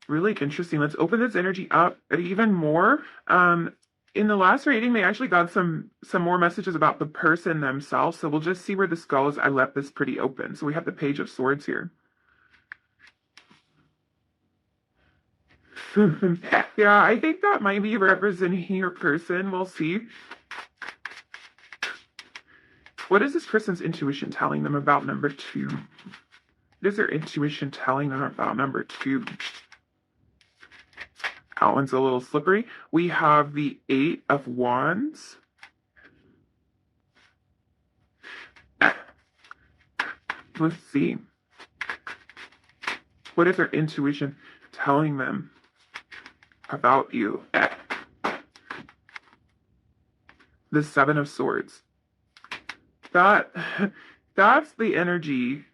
Really interesting. Let's open this energy up even more. In the last reading, they actually got some more messages about the person themselves. So we'll just see where this goes. I left this pretty open. So we have the Page of Swords here. Yeah, I think that might be representing your person. We'll see. What is this person's intuition telling them about number two? What is their intuition telling them about number two? That one's a little slippery. We have the Eight of Wands. Let's see. What is their intuition telling them about you? The Seven of Swords. That's the energy.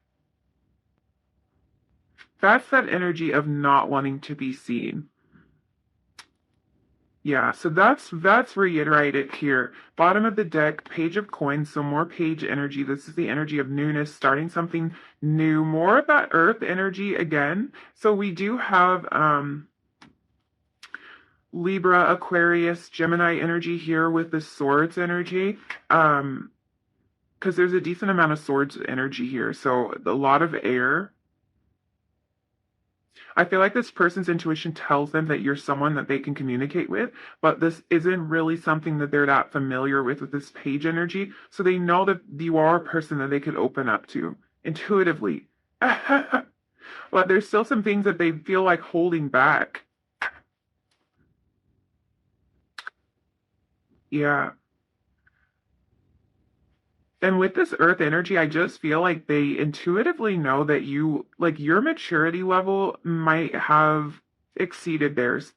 That's that energy of not wanting to be seen. Yeah, so that's reiterated here. Bottom of the deck, Page of Coins, so more page energy. This is the energy of newness, starting something new, more of that earth energy again. So we do have Libra, Aquarius, Gemini energy here with the swords energy. because there's a decent amount of swords energy here. So a lot of air. I feel like this person's intuition tells them that you're someone that they can communicate with, but this isn't really something that they're that familiar with this page energy. So they know that you are a person that they could open up to intuitively. But there's still some things that they feel like holding back. Yeah. And with this earth energy, I just feel like they intuitively know that you, like your maturity level might have exceeded theirs.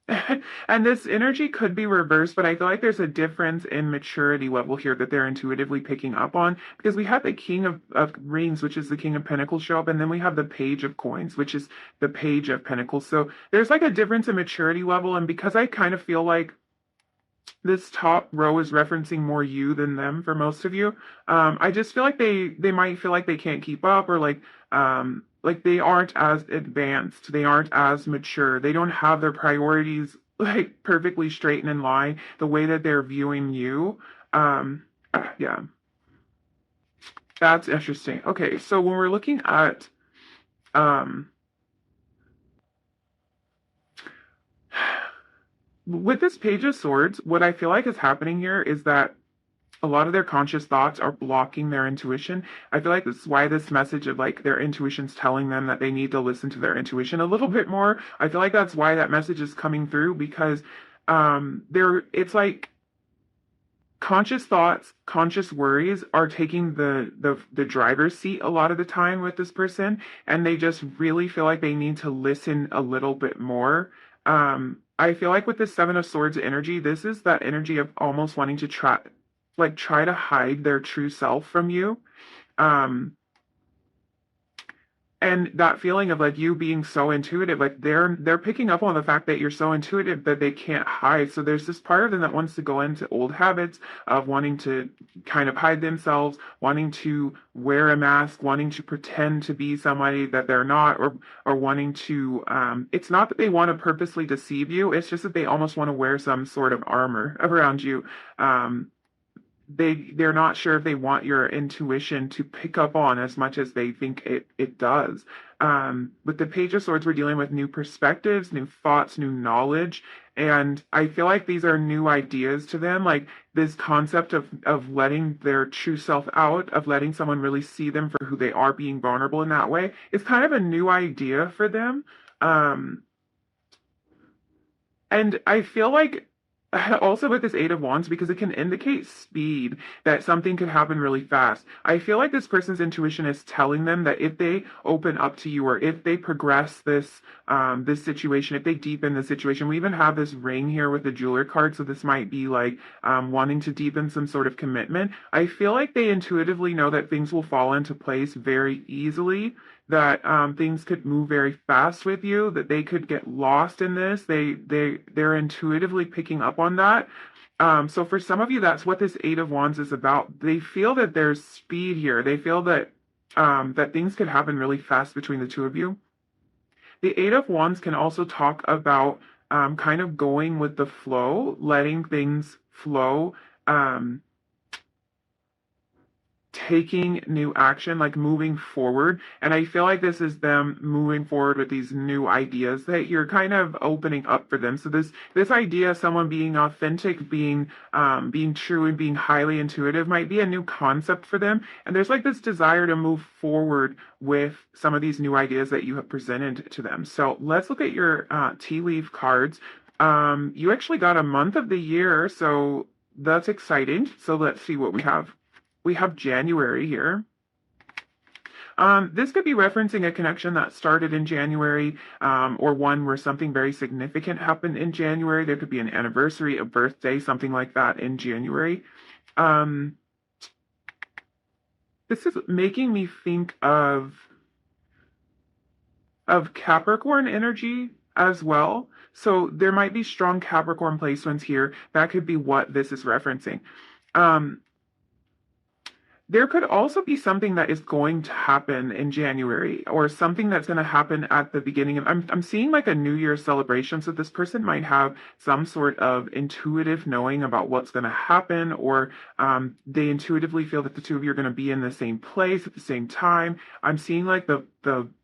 And this energy could be reversed, but I feel like there's a difference in maturity level here that they're intuitively picking up on because we have the King of Rings, which is the King of Pentacles show up, and then we have the Page of Coins, which is the Page of Pentacles. So there's like a difference in maturity level. And because I kind of feel like this top row is referencing more you than them for most of you. I just feel like they might feel like they can't keep up or like they aren't as advanced, they aren't as mature, they don't have their priorities like perfectly straight and in line the way that they're viewing you. Yeah, that's interesting. Okay, so when we're looking at um with this Page of Swords, what I feel like is happening here is that a lot of their conscious thoughts are blocking their intuition. I feel like this is why this message of like their intuition's telling them that they need to listen to their intuition a little bit more. I feel like that's why that message is coming through because there it's like conscious thoughts, conscious worries are taking the driver's seat a lot of the time with this person, and they just really feel like they need to listen a little bit more. I feel like with the Seven of Swords energy, this is that energy of almost wanting to try to hide their true self from you. Um, and that feeling of like you being so intuitive, like they're picking up on the fact that you're so intuitive that they can't hide. So there's this part of them that wants to go into old habits of wanting to kind of hide themselves, wanting to wear a mask, wanting to pretend to be somebody that they're not, or wanting to it's not that they want to purposely deceive you, it's just that they almost want to wear some sort of armor around you. Um, they're not sure if they want your intuition to pick up on as much as they think it does. With the Page of Swords, we're dealing with new perspectives, new thoughts, new knowledge, and I feel like these are new ideas to them. Like this concept of letting their true self out, of letting someone really see them for who they are, being vulnerable in that way, is kind of a new idea for them. Um, and I feel like also with this Eight of Wands, because it can indicate speed, that something could happen really fast. I feel like this person's intuition is telling them that if they open up to you or if they progress this situation, if they deepen the situation, we even have this ring here with the jeweler card, so this might be like wanting to deepen some sort of commitment. I feel like they intuitively know that things will fall into place very easily, that things could move very fast with you, that they could get lost in this. They're intuitively picking up on that. So for some of you, that's what this Eight of Wands is about. They feel that there's speed here. They feel that that things could happen really fast between the two of you. The Eight of Wands can also talk about kind of going with the flow, letting things flow. Um, Taking new action, like moving forward. And I feel like this is them moving forward with these new ideas that you're kind of opening up for them. So this idea of someone being authentic, being true and being highly intuitive might be a new concept for them. And there's like this desire to move forward with some of these new ideas that you have presented to them. So let's look at your tea leaf cards. You actually got a month of the year, so that's exciting. So let's see what we have. We have January here. This could be referencing a connection that started in January, or one where something very significant happened in January. There could be an anniversary, a birthday, something like that in January. This is making me think of Capricorn energy as well. So there might be strong Capricorn placements here. That could be what this is referencing. Um, There could also be something that is going to happen in January or something that's going to happen at the beginning of I'm seeing like a New Year's celebration. So this person might have some sort of intuitive knowing about what's going to happen, or they intuitively feel that the two of you are going to be in the same place at the same time. I'm seeing like the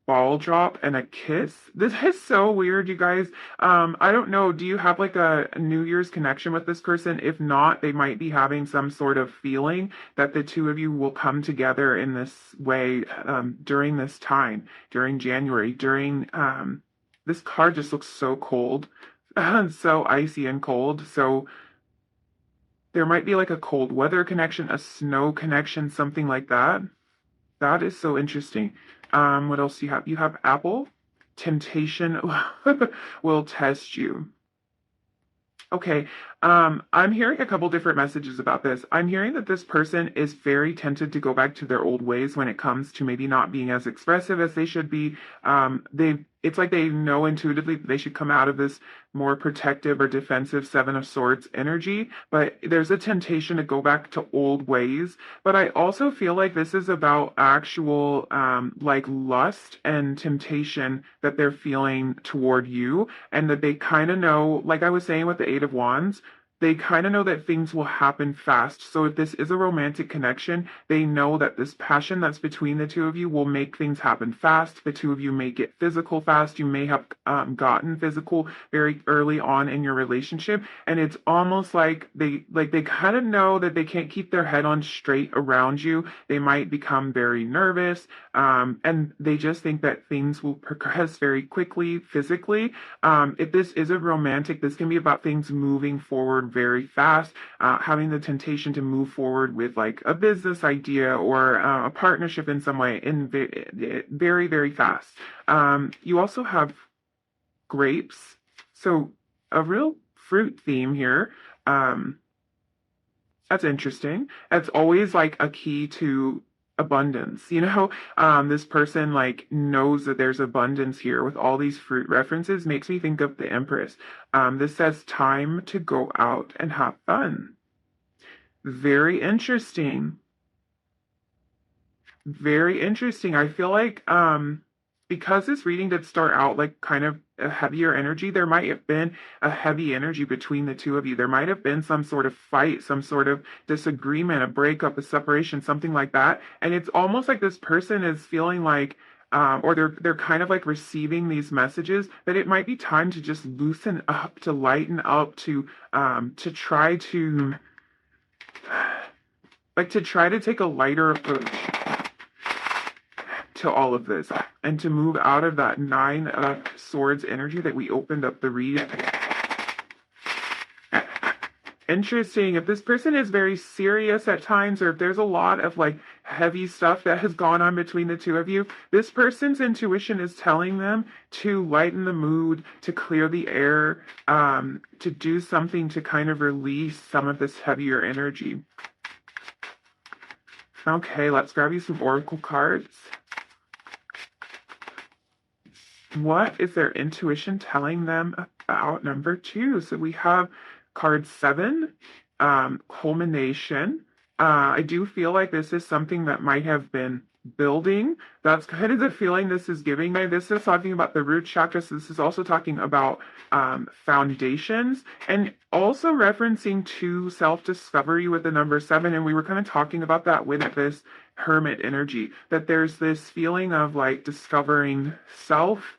ball drop and a kiss. This is so weird, you guys. I don't know. Do you have like a New Year's connection with this person? If not, they might be having some sort of feeling that the two of you will come together in this way during this time, during January, during this card just looks so cold, so icy and cold. So there might be like a cold weather connection, a snow connection, something like that. That is so interesting. What else do you have? You have Apple. Temptation will test you. Okay, I'm hearing a couple different messages about this. I'm hearing that this person is very tempted to go back to their old ways when it comes to maybe not being as expressive as they should be. It's like they know intuitively that they should come out of this more protective or defensive Seven of Swords energy, but there's a temptation to go back to old ways. But I also feel like this is about actual like lust and temptation that they're feeling toward you, and that they kind of know, like I was saying with the Eight of Wands, they kind of know that things will happen fast. So if this is a romantic connection, they know that this passion that's between the two of you will make things happen fast. The two of you may get physical fast. You may have gotten physical very early on in your relationship, and it's almost like they kind of know that they can't keep their head on straight around you. They might become very nervous, and they just think that things will progress very quickly physically. If this is a romantic, this can be about things moving forward very fast, having the temptation to move forward with like a business idea or a partnership in some way, in very, very fast. You also have grapes, so a real fruit theme here. That's interesting. That's always like a key to abundance, you know. This person like knows that there's abundance here with all these fruit references. Makes me think of the Empress. This says time to go out and have fun. Very interesting. Very interesting. I feel like because this reading did start out like kind of a heavier energy, there might have been a heavy energy between the two of you. There might have been some sort of fight, some sort of disagreement, a breakup, a separation, something like that. And it's almost like this person is feeling like or they're kind of like receiving these messages that it might be time to just loosen up, to lighten up, to try to like to try to take a lighter approach to all of this and to move out of that Nine of Swords energy that we opened up the read. Interesting. If this person is very serious at times, or if there's a lot of like heavy stuff that has gone on between the two of you, this person's intuition is telling them to lighten the mood, to clear the air, to do something to kind of release some of this heavier energy. Okay, let's grab you some oracle cards. What is their intuition telling them about number 2? So we have card 7, culmination. I do feel like this is something that might have been building. That's kind of the feeling this is giving me. This is talking about the root chakra. So this is also talking about foundations, and also referencing to self-discovery with the number 7. And we were kind of talking about that with this hermit energy, that there's this feeling of like discovering self.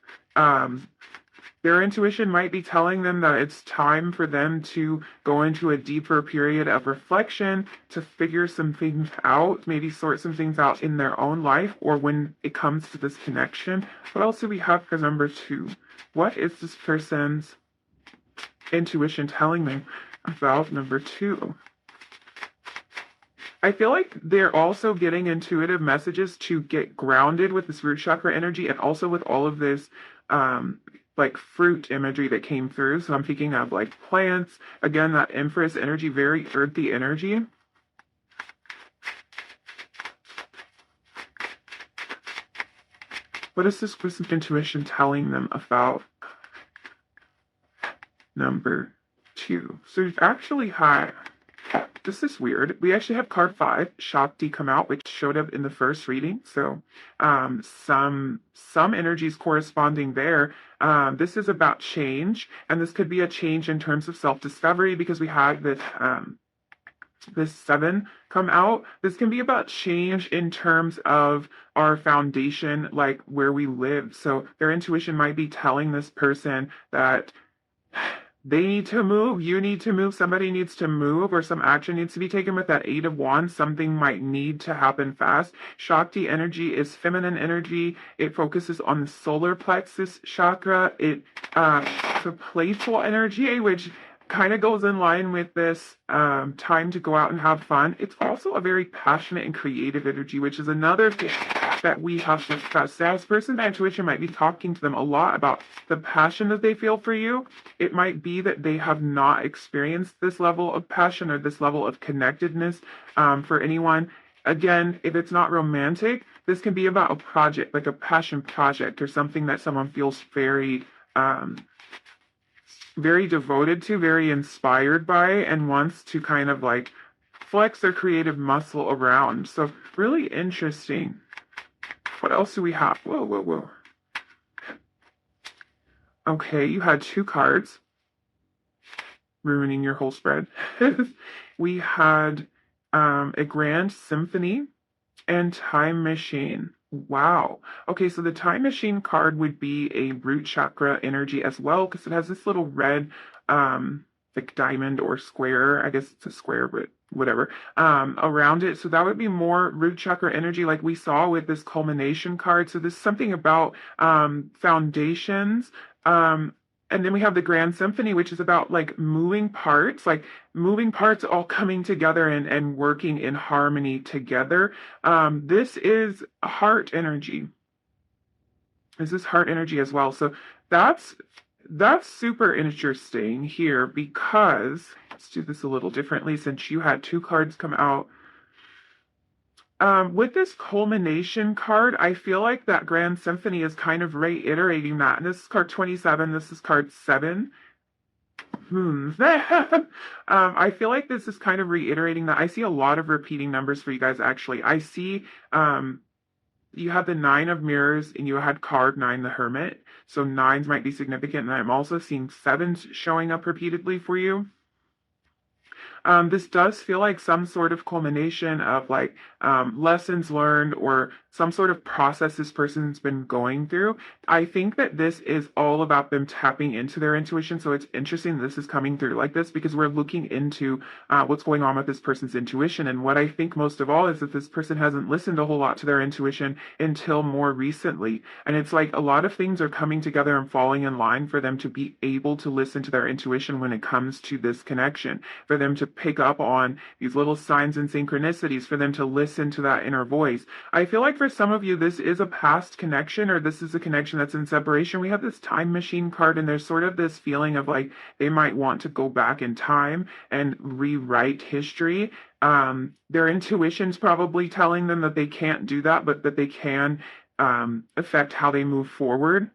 Their intuition might be telling them that it's time for them to go into a deeper period of reflection, to figure some things out, maybe sort some things out in their own life, or when it comes to this connection. What else do we have for number 2? What is this person's intuition telling them about number 2? I feel like they're also getting intuitive messages to get grounded with this root chakra energy, and also with all of this like fruit imagery that came through. So I'm thinking of like plants, again, that Empress energy, very earthy energy. What is this person's intuition telling them about number 2? So we've actually had this is weird. We actually have card 5, Shakti, come out, which showed up in the first reading. So some energies corresponding there. This is about change, and this could be a change in terms of self-discovery because we had this 7 come out. This can be about change in terms of our foundation, like where we live. So their intuition might be telling this person that they need to move, you need to move, somebody needs to move, or some action needs to be taken with that 8 of Wands. Something might need to happen fast. Shakti energy is feminine energy. It focuses on the solar plexus chakra. It's a playful energy, which kind of goes in line with this time to go out and have fun. It's also a very passionate and creative energy, which is another thing that we have to discuss. This person's intuition might be talking to them a lot about the passion that they feel for you. It might be that they have not experienced this level of passion or this level of connectedness for anyone. Again, if it's not romantic, this can be about a project, like a passion project or something that someone feels very devoted to, very inspired by, and wants to kind of like flex their creative muscle around. So really interesting. What else do we have? Whoa, whoa, whoa. Okay, you had 2 cards, ruining your whole spread. We had a Grand Symphony and Time Machine. Wow. Okay, so the Time Machine card would be a root chakra energy as well, because it has this little red like diamond or square. I guess it's a square, but whatever, around it. So that would be more root chakra energy like we saw with this culmination card. So there's something about foundations. And then we have the Grand Symphony, which is about like moving parts all coming together and working in harmony together. This is heart energy. This is heart energy as well. So that's super interesting here, because let's do this a little differently since you had 2 cards come out. With this culmination card, I feel like that Grand Symphony is kind of reiterating that. And this is card 27, this is card 7. I feel like this is kind of reiterating that. I see a lot of repeating numbers for you guys, actually. I see you have the 9 of Mirrors and you had card 9, the Hermit. So 9s might be significant. And I'm also seeing 7s showing up repeatedly for you. This does feel like some sort of culmination of like lessons learned or some sort of process this person's been going through. I think that this is all about them tapping into their intuition. So it's interesting this is coming through like this, because we're looking into what's going on with this person's intuition. And what I think most of all is that this person hasn't listened a whole lot to their intuition until more recently. And it's like a lot of things are coming together and falling in line for them to be able to listen to their intuition when it comes to this connection, for them to pick up on these little signs and synchronicities, for them to listen to that inner voice. I feel like for some of you, this is a past connection, or this is a connection that's in separation. We have this Time Machine card, and there's sort of this feeling of like they might want to go back in time and rewrite history. Their intuition's probably telling them that they can't do that, but that they can affect how they move forward.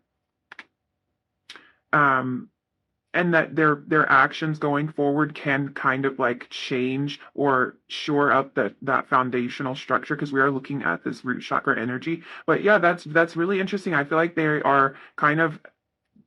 And that their actions going forward can kind of like change or shore up that foundational structure, because we are looking at this root chakra energy. But yeah, that's really interesting. I feel like they are kind of,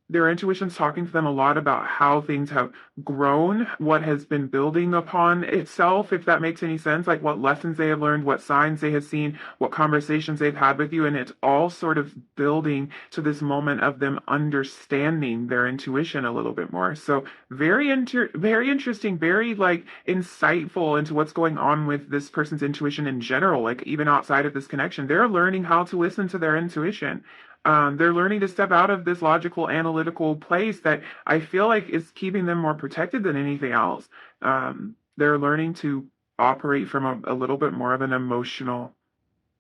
their intuition's talking to them a lot about how things have grown, what has been building upon itself, if that makes any sense, like what lessons they have learned, what signs they have seen, what conversations they've had with you, and it's all sort of building to this moment of them understanding their intuition a little bit more. So very interesting, very like insightful into what's going on with this person's intuition in general, like even outside of this connection. They're learning how to listen to their intuition. They're learning to step out of this logical, analytical place that I feel like is keeping them more protected than anything else. They're learning to operate from a little bit more of an emotional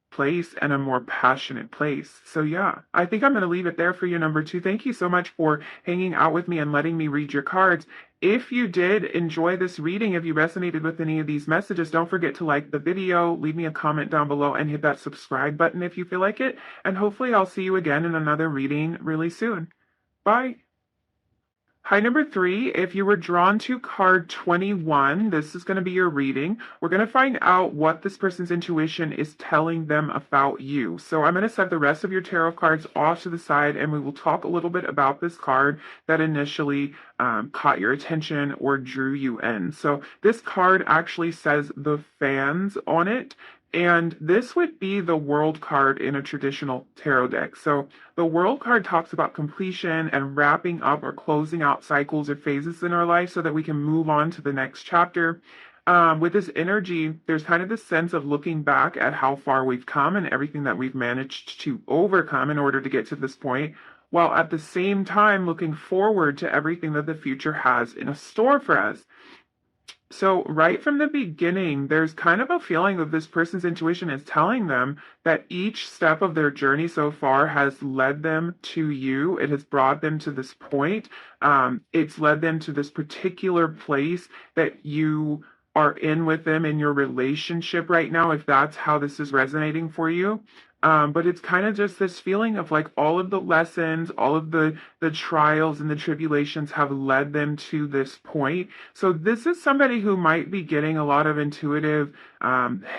place and a more passionate place. So yeah, I think I'm going to leave it there for you, number 2. Thank you so much for hanging out with me and letting me read your cards. If you did enjoy this reading, if you resonated with any of these messages, don't forget to like the video, leave me a comment down below, and hit that subscribe button if you feel like it. And hopefully I'll see you again in another reading really soon. Bye. Hi, number 3. If you were drawn to card 21, this is going to be your reading. We're going to find out what this person's intuition is telling them about you. So I'm going to set the rest of your tarot cards off to the side, and we will talk a little bit about this card that initially caught your attention or drew you in. So this card actually says the fans on it. And this would be the world card in a traditional tarot deck. So the world card talks about completion and wrapping up or closing out cycles or phases in our life so that we can move on to the next chapter. With this energy, there's kind of this sense of looking back at how far we've come and everything that we've managed to overcome in order to get to this point, while at the same time looking forward to everything that the future has in a store for us. So, right from the beginning, there's kind of a feeling that this person's intuition is telling them that each step of their journey so far has led them to you. It has brought them to this point. It's led them to this particular place that you are in with them in your relationship right now, if that's how this is resonating for you. But it's kind of just this feeling of like all of the lessons, all of the trials and the tribulations have led them to this point. So this is somebody who might be getting a lot of intuitive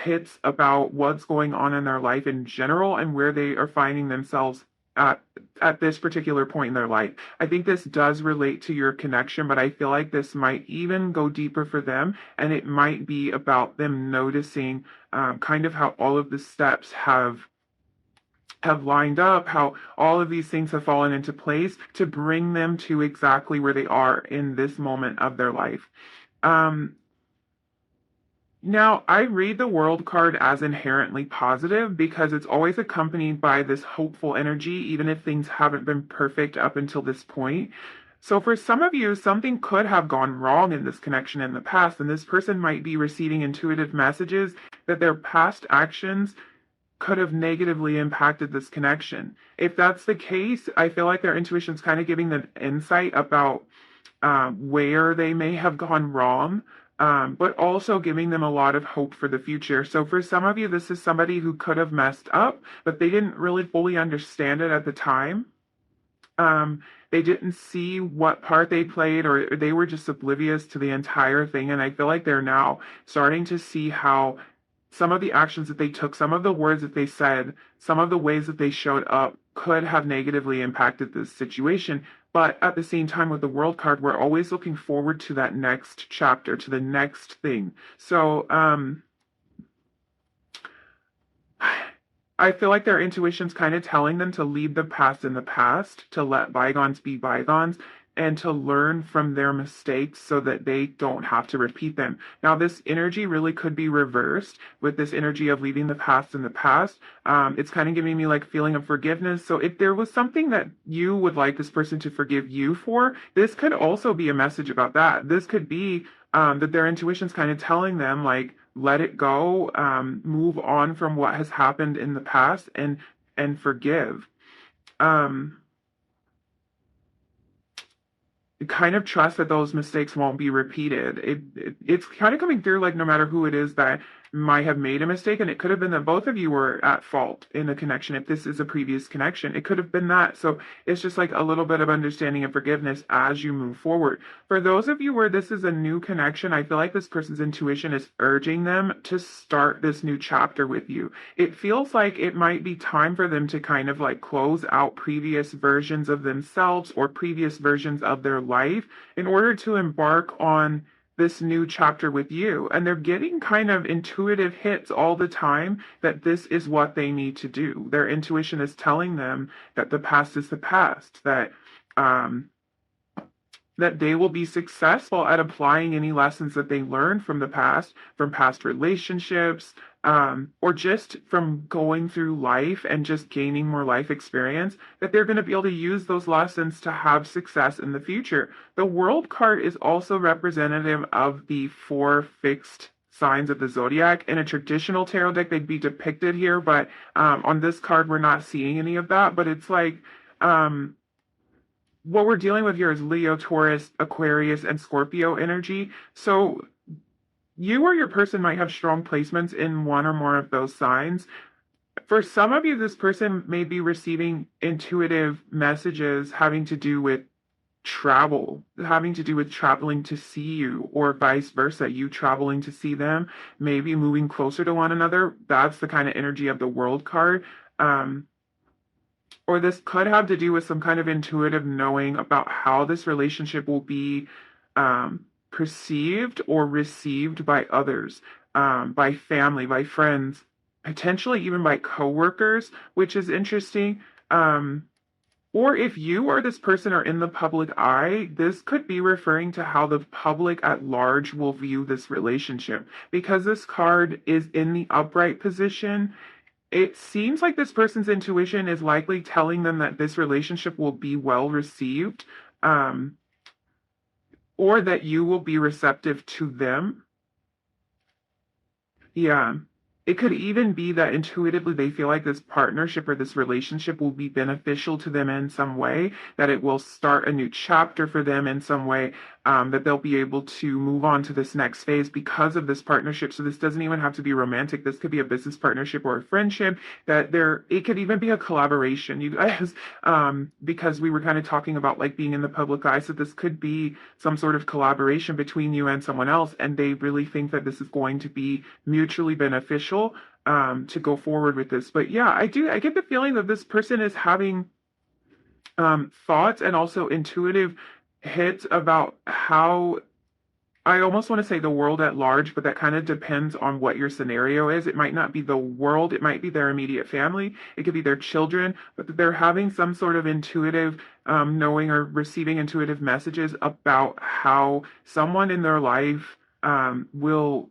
hits about what's going on in their life in general and where they are finding themselves at at this particular point in their life. I think this does relate to your connection, but I feel like this might even go deeper for them, and it might be about them noticing kind of how all of the steps have lined up, how all of these things have fallen into place to bring them to exactly where they are in this moment of their life. Um, Now, I read the world card as inherently positive because it's always accompanied by this hopeful energy, even if things haven't been perfect up until this point. So, for some of you, something could have gone wrong in this connection in the past, and this person might be receiving intuitive messages that their past actions could have negatively impacted this connection. If that's the case, I feel like their intuition's kind of giving them insight about where they may have gone wrong, but also giving them a lot of hope for the future. So for some of you, this is somebody who could have messed up, but they didn't really fully understand it at the time. They didn't see what part they played, or they were just oblivious to the entire thing. And I feel like they're now starting to see how some of the actions that they took, some of the words that they said, some of the ways that they showed up could have negatively impacted this situation. But at the same time, with the world card, we're always looking forward to that next chapter, to the next thing. So, I feel like their intuition's kind of telling them to leave the past in the past, to let bygones be bygones, and to learn from their mistakes so that they don't have to repeat them. Now, this energy really could be reversed with this energy of leaving the past in the past. It's kind of giving me like feeling of forgiveness. So if there was something that you would like this person to forgive you for, this could also be a message about that. This could be that their intuition's kind of telling them like, let it go, move on from what has happened in the past, and forgive. Um, kind of trust that those mistakes won't be repeated. It's kind of coming through like no matter who it is that might have made a mistake, and it could have been that both of you were at fault in the connection. If this is a previous connection, it could have been that. So it's just like a little bit of understanding and forgiveness as you move forward. For those of you where this is a new connection, I feel like this person's intuition is urging them to start this new chapter with you. It feels like it might be time for them to kind of like close out previous versions of themselves or previous versions of their life in order to embark on this new chapter with you. And they're getting kind of intuitive hits all the time that this is what they need to do. Their intuition is telling them that the past is the past, um, that they will be successful at applying any lessons that they learned from the past, from past relationships, or just from going through life and just gaining more life experience, that they're going to be able to use those lessons to have success in the future. The world card is also representative of the four fixed signs of the zodiac. In a traditional tarot deck, they'd be depicted here, but on this card, we're not seeing any of that. But it's like, what we're dealing with here is Leo, Taurus, Aquarius, and Scorpio energy. So you or your person might have strong placements in one or more of those signs. For some of you, this person may be receiving intuitive messages having to do with travel, having to do with traveling to see you, or vice versa, you traveling to see them, maybe moving closer to one another. That's the kind of energy of the World card. Um, or this could have to do with some kind of intuitive knowing about how this relationship will be perceived or received by others, by family, by friends, potentially even by coworkers, which is interesting. Or if you or this person are in the public eye, this could be referring to how the public at large will view this relationship. Because this card is in the upright position, it seems like this person's intuition is likely telling them that this relationship will be well received, um, or that you will be receptive to them. Yeah. It could even be that intuitively they feel like this partnership or this relationship will be beneficial to them in some way, that it will start a new chapter for them in some way, that they'll be able to move on to this next phase because of this partnership. So this doesn't even have to be romantic. This could be a business partnership or a friendship, it could even be a collaboration, you guys, because we were kind of talking about like being in the public eye. So this could be some sort of collaboration between you and someone else, and they really think that this is going to be mutually beneficial, to go forward with this. But yeah, I get the feeling that this person is having thoughts and also intuitive hits about how, I almost want to say the world at large, but that kind of depends on what your scenario is. It might not be the world, it might be their immediate family, it could be their children, but they're having some sort of intuitive knowing or receiving intuitive messages about how someone in their life will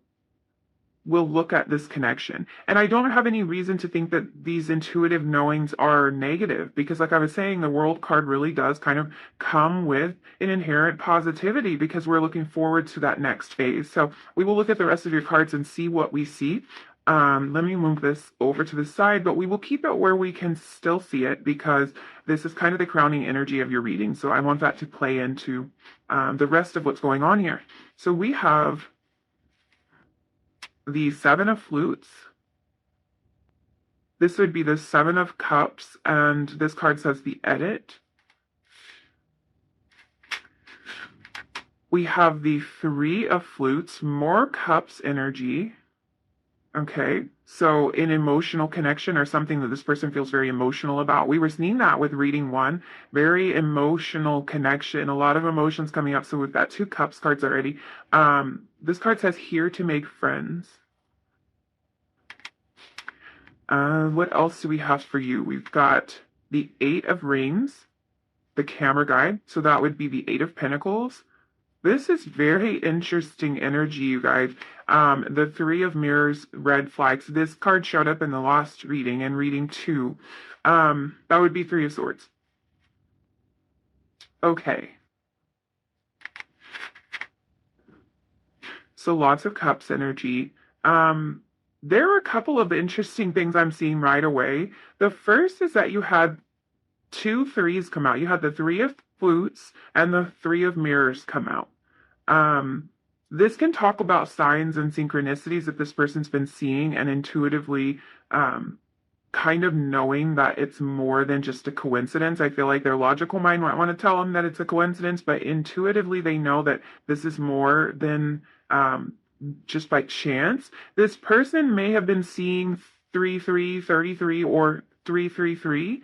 look at this connection. And I don't have any reason to think that these intuitive knowings are negative, because like I was saying, the World card really does kind of come with an inherent positivity because we're looking forward to that next phase. So we will look at the rest of your cards and see what we see. Let me move this over to the side, but we will keep it where we can still see it because this is kind of the crowning energy of your reading. So I want that to play into the rest of what's going on here. So we have the Seven of Flutes. This would be the Seven of Cups, and this card says the Edit. We have the Three of Flutes, more Cups energy. Okay, so an emotional connection or something that this person feels very emotional about. We were seeing that with reading one, very emotional connection, a lot of emotions coming up. So we've got two cups cards already. This card says here to make friends. What else do we have for you? We've got the Eight of Rings, the camera guide. So that would be the Eight of Pentacles. This is very interesting energy, you guys. The Three of Mirrors, red flags. This card showed up in the last reading and reading two. That would be Three of Swords. Okay. So lots of cups energy. There are a couple of interesting things I'm seeing right away. The first is that you had two threes come out. You had the Three of Flutes and the Three of Mirrors come out. This can talk about signs and synchronicities that this person's been seeing and intuitively kind of knowing that it's more than just a coincidence. I feel like their logical mind might want to tell them that it's a coincidence, but intuitively they know that this is more than just by chance. This person may have been seeing 3333 or 333,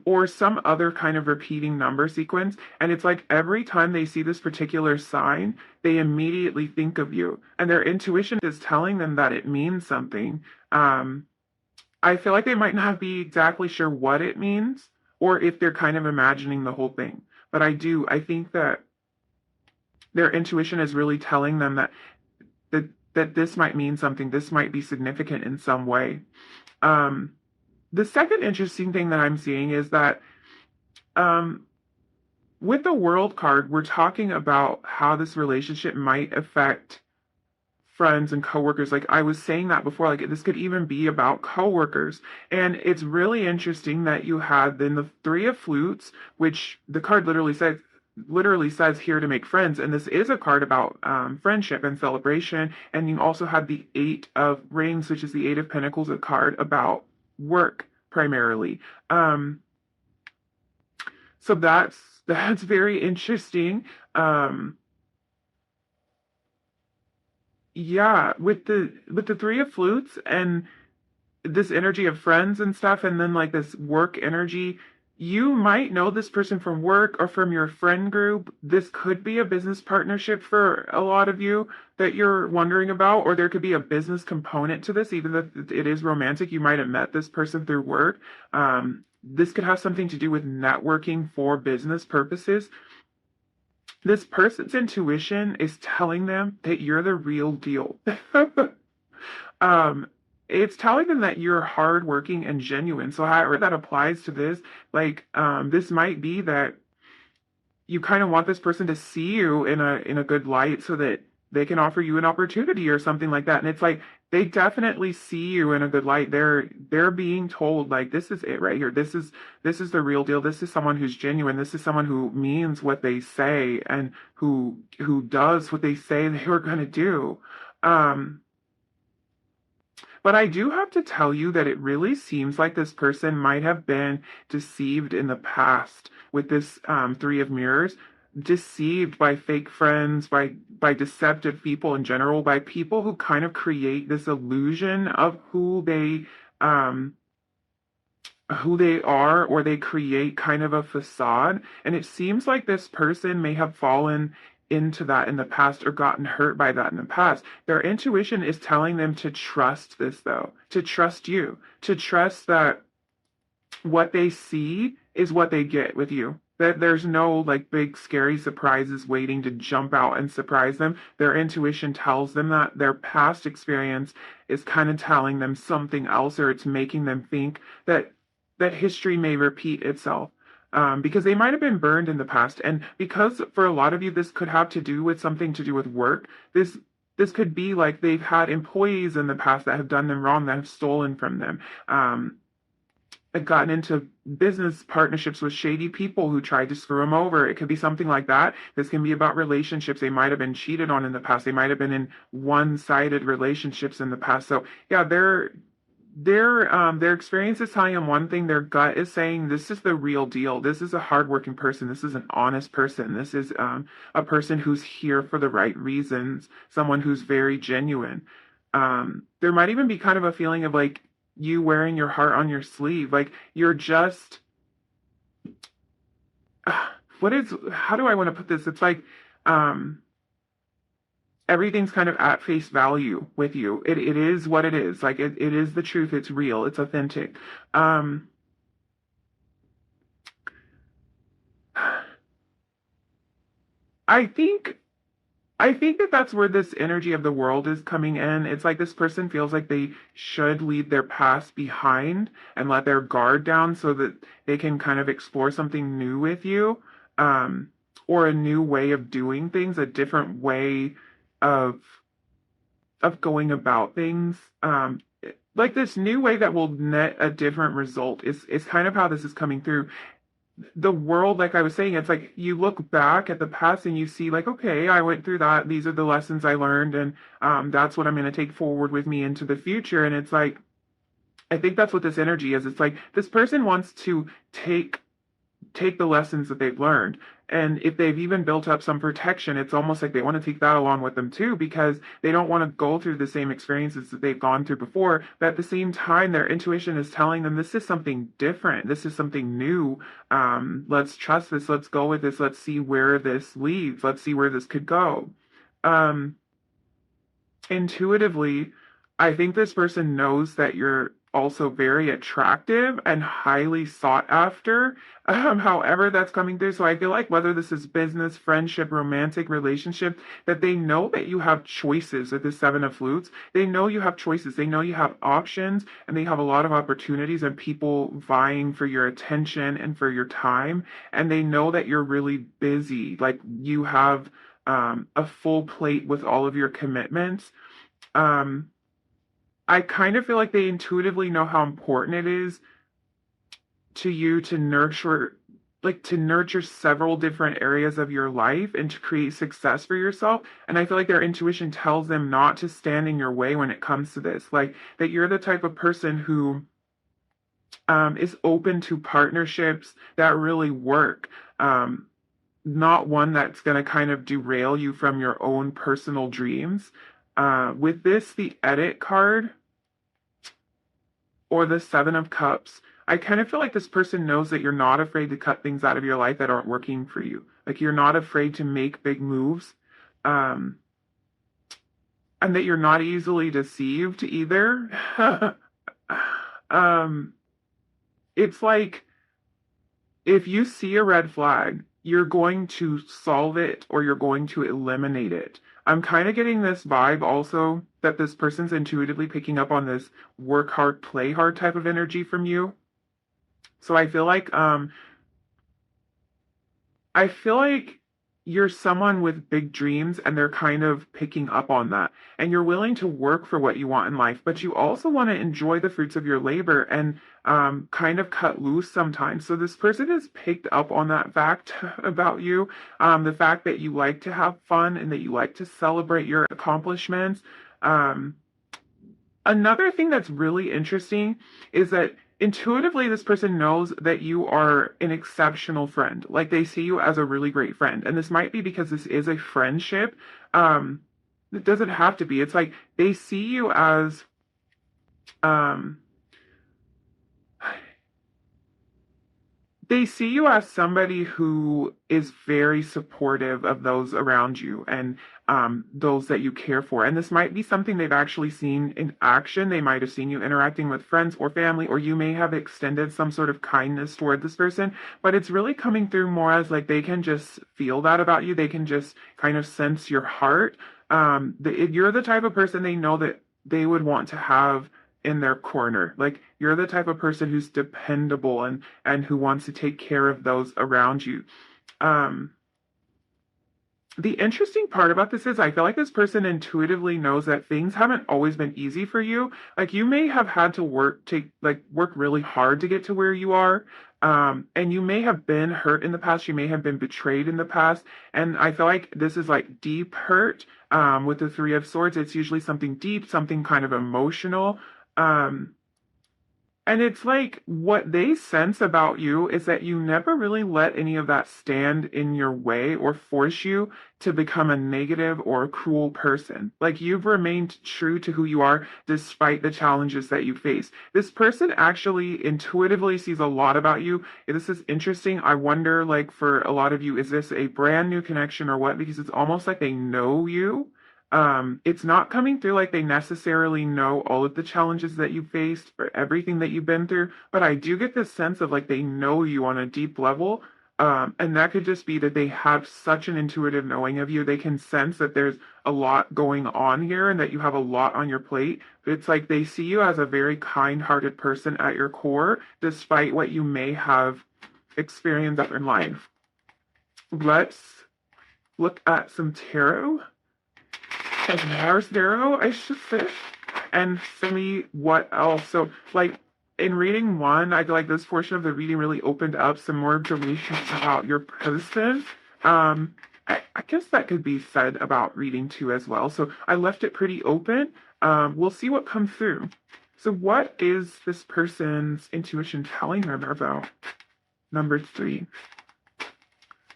or some other kind of repeating number sequence. And it's like every time they see this particular sign, they immediately think of you. And their intuition is telling them that it means something. I feel like they might not be exactly sure what it means or if they're kind of imagining the whole thing. But I think that their intuition is really telling them that this might mean something, this might be significant in some way. The second interesting thing that I'm seeing is that with the World card, we're talking about how this relationship might affect friends and coworkers. Like I was saying that before, like this could even be about coworkers. And it's really interesting that you had then the Three of Flutes, which the card literally says here to make friends, and this is a card about friendship and celebration. And you also have the Eight of Rings, which is the Eight of Pentacles, a card about work primarily. So that's That's very interesting. Um, yeah, with the three of flutes and this energy of friends and stuff, and then like this work energy, you might know this person from work or from your friend group. This could be a business partnership for a lot of you that you're wondering about, or there could be a business component to this, even if it is romantic. You might have met this person through work. This could have something to do with networking for business purposes. This person's intuition is telling them that you're the real deal. um, it's telling them that you're hardworking and genuine. So however that applies to this, like this might be that you kind of want this person to see you in a good light so that they can offer you an opportunity or something like that. And it's like they definitely see you in a good light. They're being told like this is it right here. This is the real deal. This is someone who's genuine. This is someone who means what they say and who does what they say they were going to do. Um but I do have to tell you that it really seems like this person might have been deceived in the past with this Three of Mirrors, deceived by fake friends, by deceptive people in general, by people who kind of create this illusion of um, who they are, or they create kind of a facade. And it seems like this person may have fallen into that in the past or gotten hurt by that in the past. Their intuition is telling them to trust this, though, to trust you, to trust that what they see is what they get with you. That there's no like big scary surprises waiting to jump out and surprise them. Their intuition tells them that their past experience is kind of telling them something else, or it's making them think that history may repeat itself. Because they might have been burned in the past, and because for a lot of you this could have to do with something to do with work. This could be like they've had employees in the past that have done them wrong, that have stolen from them. Gotten into business partnerships with shady people who tried to screw them over. It could be something like that. This can be about relationships. They might have been cheated on in the past. They might have been in one-sided relationships in the past. So yeah, their experience is telling them one thing. Their gut is saying this is the real deal. This is a hardworking person. This is an honest person. This is a person who's here for the right reasons. Someone who's very genuine. There might even be kind of a feeling of like you wearing your heart on your sleeve. Like you're just what is how do I want to put this? It's like um everything's kind of at face value with you. It is what it is. Like it is the truth. It's real. It's authentic. Um I think I think that that's where this energy of the world is coming in. It's like this person feels like they should leave their past behind and let their guard down so that they can kind of explore something new with you, um, or a new way of doing things, a different way of going about things. Like this new way that will net a different result is kind of how this is coming through the world. Like I was saying, it's like you look back at the past and you see like, okay, I went through that. These are the lessons I learned, and that's what I'm going to take forward with me into the future. And it's like, I think that's what this energy is. It's like this person wants to take the lessons that they've learned. And if they've even built up some protection, it's almost like they want to take that along with them too, because they don't want to go through the same experiences that they've gone through before. But at the same time, their intuition is telling them this is something different. This is something new. Let's trust this. Let's go with this. Let's see where this leads. Let's see where this could go. Um, Intuitively, I think this person knows that you're also very attractive and highly sought after, however that's coming through. So I feel like whether this is business, friendship, romantic relationship, that they know that you have choices with the Seven of Flutes. They know you have choices. They know you have options, and they have a lot of opportunities and people vying for your attention and for your time. And they know that you're really busy. Like you have a full plate with all of your commitments. Um, I kind of feel like they intuitively know how important it is to you to nurture several different areas of your life and to create success for yourself. And I feel like their intuition tells them not to stand in your way when it comes to this. Like that you're the type of person who is open to partnerships that really work. not one that's going to kind of derail you from your own personal dreams. With this, the edit card or the Seven of Cups, I kind of feel like this person knows that you're not afraid to cut things out of your life that aren't working for you. Like you're not afraid to make big moves. Um, and that you're not easily deceived either. um, it's like if you see a red flag, you're going to solve it or you're going to eliminate it. I'm kind of getting this vibe also that this person's intuitively picking up on this work hard, play hard type of energy from you. So I feel like you're someone with big dreams and they're kind of picking up on that. And you're willing to work for what you want in life, but you also want to enjoy the fruits of your labor and kind of cut loose sometimes. So this person has picked up on that fact about you, the fact that you like to have fun and that you like to celebrate your accomplishments. Um, Another thing that's really interesting is that intuitively this person knows that you are an exceptional friend. Like they see you as a really great friend. And this might be because this is a friendship. Um, it doesn't have to be. It's like they see you as um they see you as somebody who is very supportive of those around you and those that you care for. And this might be something they've actually seen in action. They might have seen you interacting with friends or family, or you may have extended some sort of kindness toward this person. But it's really coming through more as like they can just feel that about you. They can just kind of sense your heart. You're the type of person they know that they would want to have in their corner. Like you're the type of person who's dependable and who wants to take care of those around you. Um, the interesting part about this is I feel like this person intuitively knows that things haven't always been easy for you. Like you may have had to work really hard to get to where you are. And you may have been hurt in the past, you may have been betrayed in the past. And I feel like this is like deep hurt. With the Three of Swords, it's usually something deep, something kind of emotional. Um, and it's like what they sense about you is that you never really let any of that stand in your way or force you to become a negative or a cruel person. Like you've remained true to who you are despite the challenges that you face. This person actually intuitively sees a lot about you. This is interesting. I wonder, like, for a lot of you, is this a brand new connection or what? Because it's almost like they know you. It's not coming through like they necessarily know all of the challenges that you faced or everything that you've been through, but I do get this sense of like they know you on a deep level. And that could just be that they have such an intuitive knowing of you. They can sense that there's a lot going on here and that you have a lot on your plate. But it's like they see you as a very kind-hearted person at your core, despite what you may have experienced in life. Let's look at some tarot. There's Darrow, I should say. And for me, what else? So, like, in reading one, I feel like this portion of the reading really opened up some more information about your person. I guess that could be said about reading two as well. So I left it pretty open. We'll see what comes through. So what is this person's intuition telling them about number three?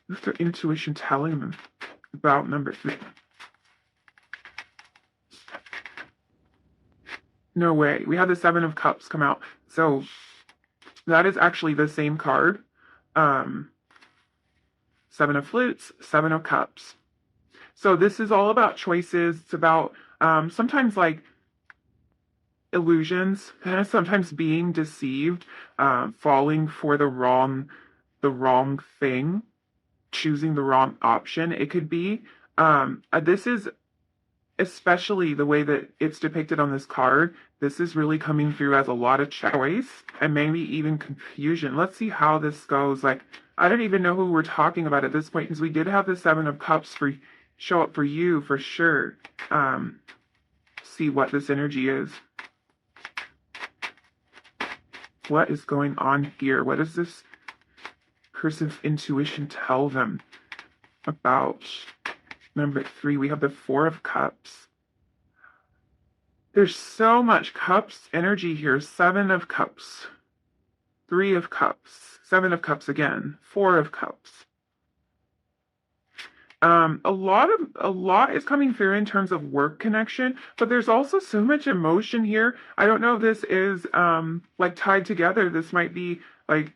What's their intuition telling them about number three? No way. We had the Seven of Cups come out. So that is actually the same card. Um, Seven of Flutes, Seven of Cups. So this is all about choices. It's about sometimes like illusions, sometimes being deceived, falling for the wrong thing, choosing the wrong option. It could be. This is especially the way that it's depicted on this card, this is really coming through as a lot of choice and maybe even confusion. Let's see how this goes. Like, I don't even know who we're talking about at this point because we did have the Seven of Cups show up for you for sure. See what this energy is. What is going on here? What does this person's intuition tell them about number three? We have the Four of Cups. There's so much cups energy here. Seven of Cups. Three of Cups. Seven of Cups again. Four of Cups. A lot is coming through in terms of work connection, but there's also so much emotion here. I don't know if this is like tied together. This might be like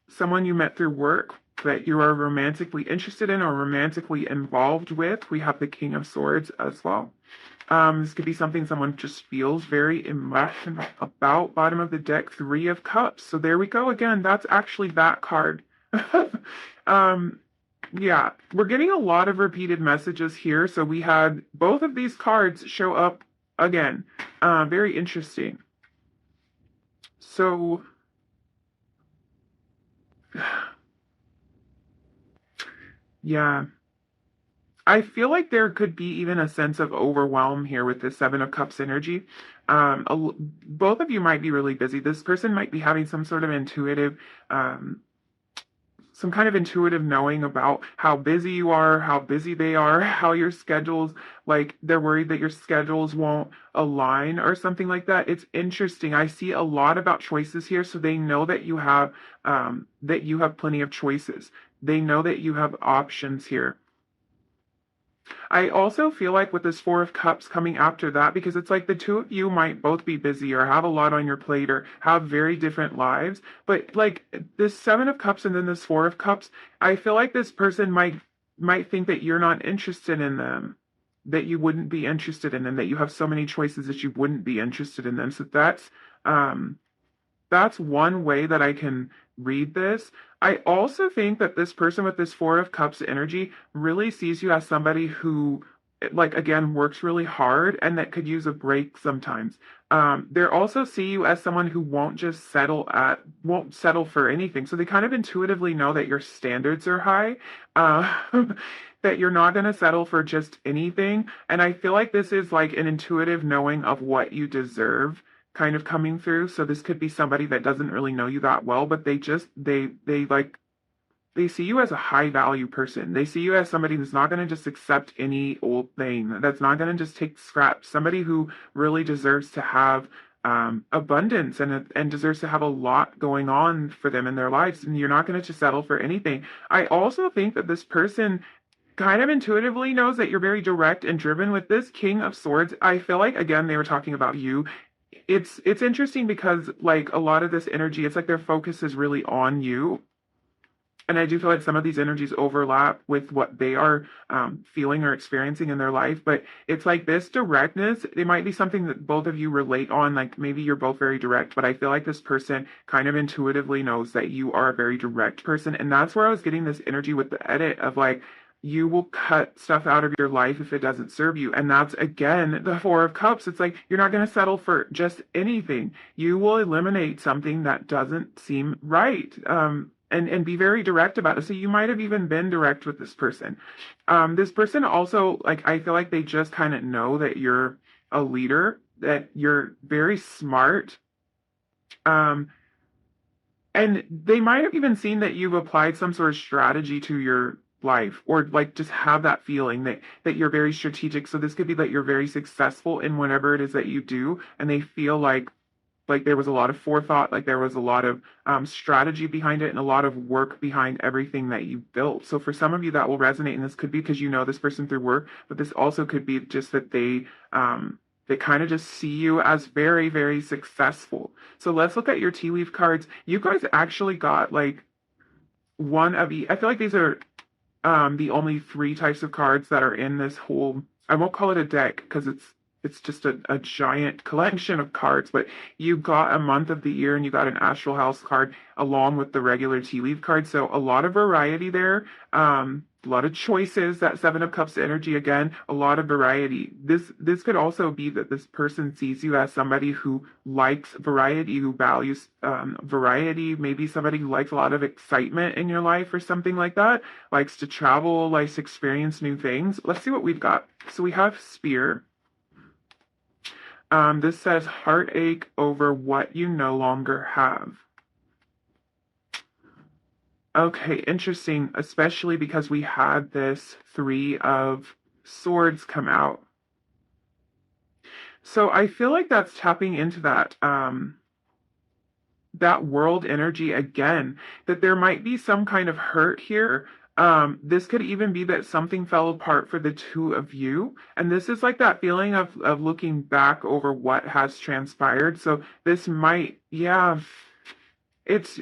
someone you met through work that you are romantically interested in or romantically involved with. We have the King of Swords as well. This could be something someone just feels very emotional about. Bottom of the deck, Three of Cups. So there we go again. That's actually that card. um, yeah, we're getting a lot of repeated messages here. So we had both of these cards show up again. Very interesting. So, yeah. I feel like there could be even a sense of overwhelm here with the Seven of Cups energy. Both of you might be really busy. This person might be having um, some kind of intuitive knowing about how busy you are, how busy they are, how your schedules, like they're worried that your schedules won't align or something like that. It's interesting. I see a lot about choices here, so they know that you have plenty of choices. They know that you have options here. I also feel like with this Four of Cups coming after that, because it's like the two of you might both be busy or have a lot on your plate or have very different lives. But like this Seven of Cups and then this Four of Cups, I feel like this person might think that you're not interested in them, that you wouldn't be interested in them, that you have so many choices that you wouldn't be interested in them. So um that's one way that I can read this. I also think that this person with this Four of Cups energy really sees you as somebody who, like, again, works really hard and that could use a break sometimes. They also see you as someone who won't settle for anything. So they kind of intuitively know that your standards are high, uh, that you're not going to settle for just anything. And I feel like this is like an intuitive knowing of what you deserve kind of coming through. So this could be somebody that doesn't really know you that well, but they see you as a high value person. They see you as somebody who's not going to just accept any old thing, that's not going to just take scraps, somebody who really deserves to have abundance and deserves to have a lot going on for them in their lives. And you're not going to just settle for anything. I also think that this person kind of intuitively knows that you're very direct and driven with this King of Swords. I feel like again they were talking about you. It's interesting because like a lot of this energy, it's like their focus is really on you. And I do feel like some of these energies overlap with what they are feeling or experiencing in their life. But it's like this directness, it might be something that both of you relate on. Like maybe you're both very direct, but I feel like this person kind of intuitively knows that you are a very direct person. And that's where I was getting this energy with the edit of like, you will cut stuff out of your life if it doesn't serve you. And that's again the Four of Cups. It's like you're not going to settle for just anything. You will eliminate something that doesn't seem right. And be very direct about it. So you might have even been direct with this person. This person also, like, I feel like they just kind of know that you're a leader, that you're very smart. Um, and they might have even seen that you've applied some sort of strategy to your life or like just have that feeling that you're very strategic. So this could be that you're very successful in whatever it is that you do, and they feel like there was a lot of forethought, like there was a lot of strategy behind it and a lot of work behind everything that you built. So for some of you that will resonate, and this could be because you know this person through work, but this also could be just that they kind of just see you as very, very successful. So let's look at your tea leaf cards. You guys actually got like one of each. I feel like these are the only three types of cards that are in this whole, I won't call it a deck because it's just a giant collection of cards, but you got a month of the year and you got an astral house card along with the regular tea leaf card. So a lot of variety there. A lot of choices, that Seven of Cups energy again, a lot of variety. This could also be that this person sees you as somebody who likes variety, who values variety, maybe somebody who likes a lot of excitement in your life or something like that, likes to travel, likes to experience new things. Let's see what we've got. So we have Spear. This says heartache over what you no longer have. Okay, interesting, especially because we had this Three of Swords come out. So I feel like that's tapping into that world energy again, that there might be some kind of hurt here. This could even be that something fell apart for the two of you. And this is like that feeling of looking back over what has transpired. So this might, yeah, it's,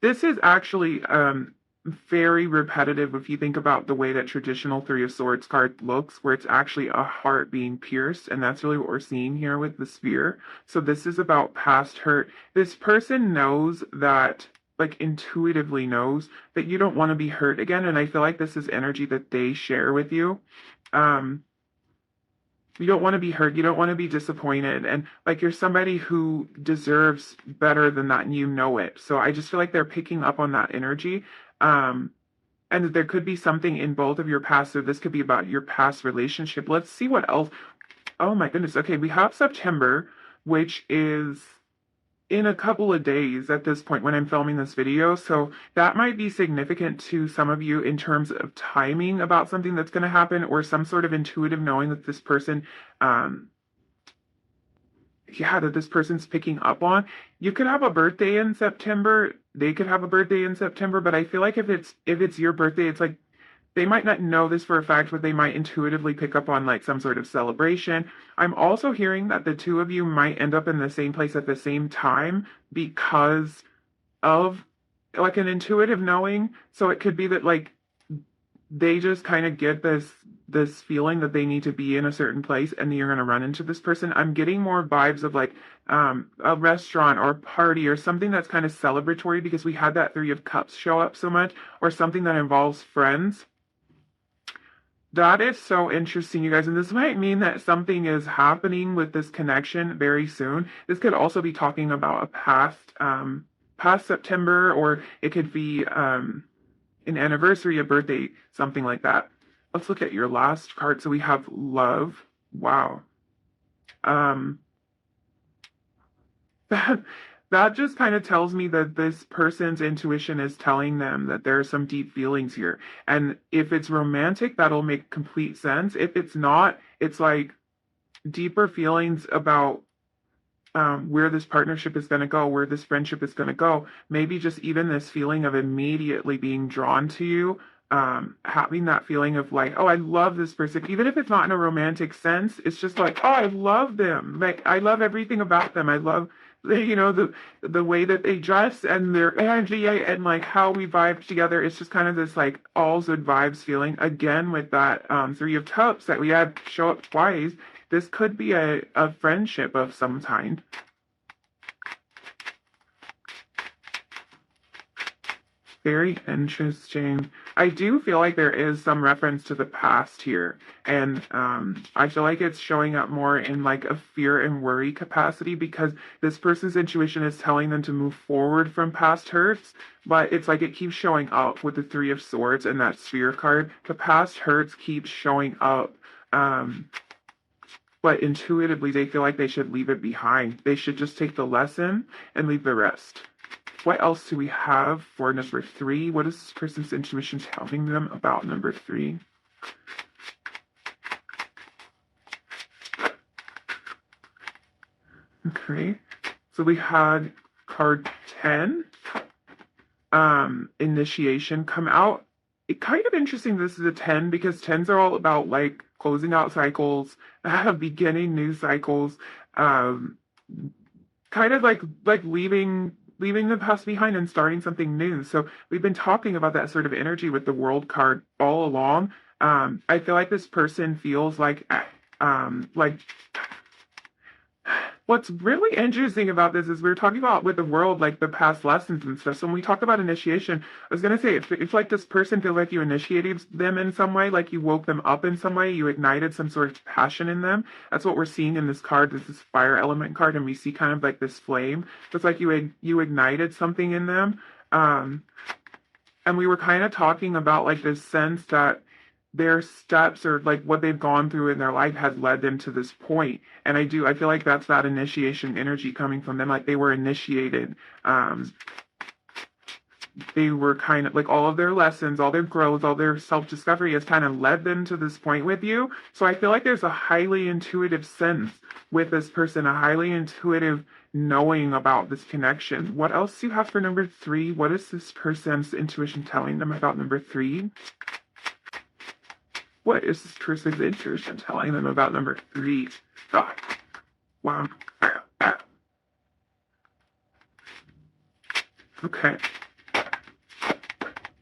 this is actually very repetitive if you think about the way that traditional Three of Swords card looks, where it's actually a heart being pierced, and that's really what we're seeing here with the sphere. So this is about past hurt. This person knows that, like intuitively knows that you don't want to be hurt again, and I feel like this is energy that they share with you. Um, you don't want to be hurt. You don't want to be disappointed. And like you're somebody who deserves better than that and you know it. So I just feel like they're picking up on that energy. Um, and there could be something in both of your past. So this could be about your past relationship. Let's see what else. Oh my goodness. Okay, we have September, which is in a couple of days at this point when I'm filming this video. So that might be significant to some of you in terms of timing about something that's going to happen or some sort of intuitive knowing that this person, that this person's picking up on. You could have a birthday in September. They could have a birthday in September, but I feel like if it's your birthday, it's like they might not know this for a fact, but they might intuitively pick up on like some sort of celebration. I'm also hearing that the two of you might end up in the same place at the same time because of like an intuitive knowing. So it could be that like they just kind of get this feeling that they need to be in a certain place and you're going to run into this person. I'm getting more vibes of like a restaurant or a party or something that's kind of celebratory because we had that Three of Cups show up so much, or something that involves friends. That is so interesting, you guys. And this might mean that something is happening with this connection very soon. This could also be talking about a past September, or it could be an anniversary, a birthday, something like that. Let's look at your last card. So we have love. Wow. Um, that that just kind of tells me that this person's intuition is telling them that there are some deep feelings here. And if it's romantic, that'll make complete sense. If it's not, it's like deeper feelings about where this partnership is going to go, where this friendship is going to go. Maybe just even this feeling of immediately being drawn to you, having that feeling of like, oh, I love this person. Even if it's not in a romantic sense, it's just like, oh, I love them. Like, I love everything about them. I love, the way that they dress and their energy and like how we vibe together. It's just kind of this like all good vibes feeling. Again, with that Three of Cups that we had show up twice, this could be a friendship of some kind. Very interesting. I do feel like there is some reference to the past here. And I feel like it's showing up more in like a fear and worry capacity because this person's intuition is telling them to move forward from past hurts. But it's like it keeps showing up with the Three of Swords and that Sphere card. The past hurts keep showing up. But intuitively, they feel like they should leave it behind. They should just take the lesson and leave the rest. What else do we have for number 3? What is this person's intuition telling them about number 3? Okay, so we had card 10, initiation, come out. It's kind of interesting this is a 10 because 10s are all about like closing out cycles, beginning new cycles, kind of like leaving the past behind and starting something new. So we've been talking about that sort of energy with the World card all along. I feel like this person feels like what's really interesting about this is we were talking about with the world, like the past lessons and stuff. So when we talk about initiation, I was going to say, if like this person feels like you initiated them in some way, like you woke them up in some way, you ignited some sort of passion in them. That's what we're seeing in this card. This is fire element card, and we see kind of like this flame. So it's like you ignited something in them. And we were kind of talking about like this sense that their steps or like what they've gone through in their life has led them to this point. And I feel like that's that initiation energy coming from them, like they were initiated they were kind of like all of their lessons, all their growth, all their self-discovery has kind of led them to this point with you. So I feel like there's a highly intuitive sense with this person, a highly intuitive knowing about this connection. What else do you have for number 3? What is this person's intuition telling them about number 3? What is this person's intuition telling them about number 3? Oh, wow. Okay.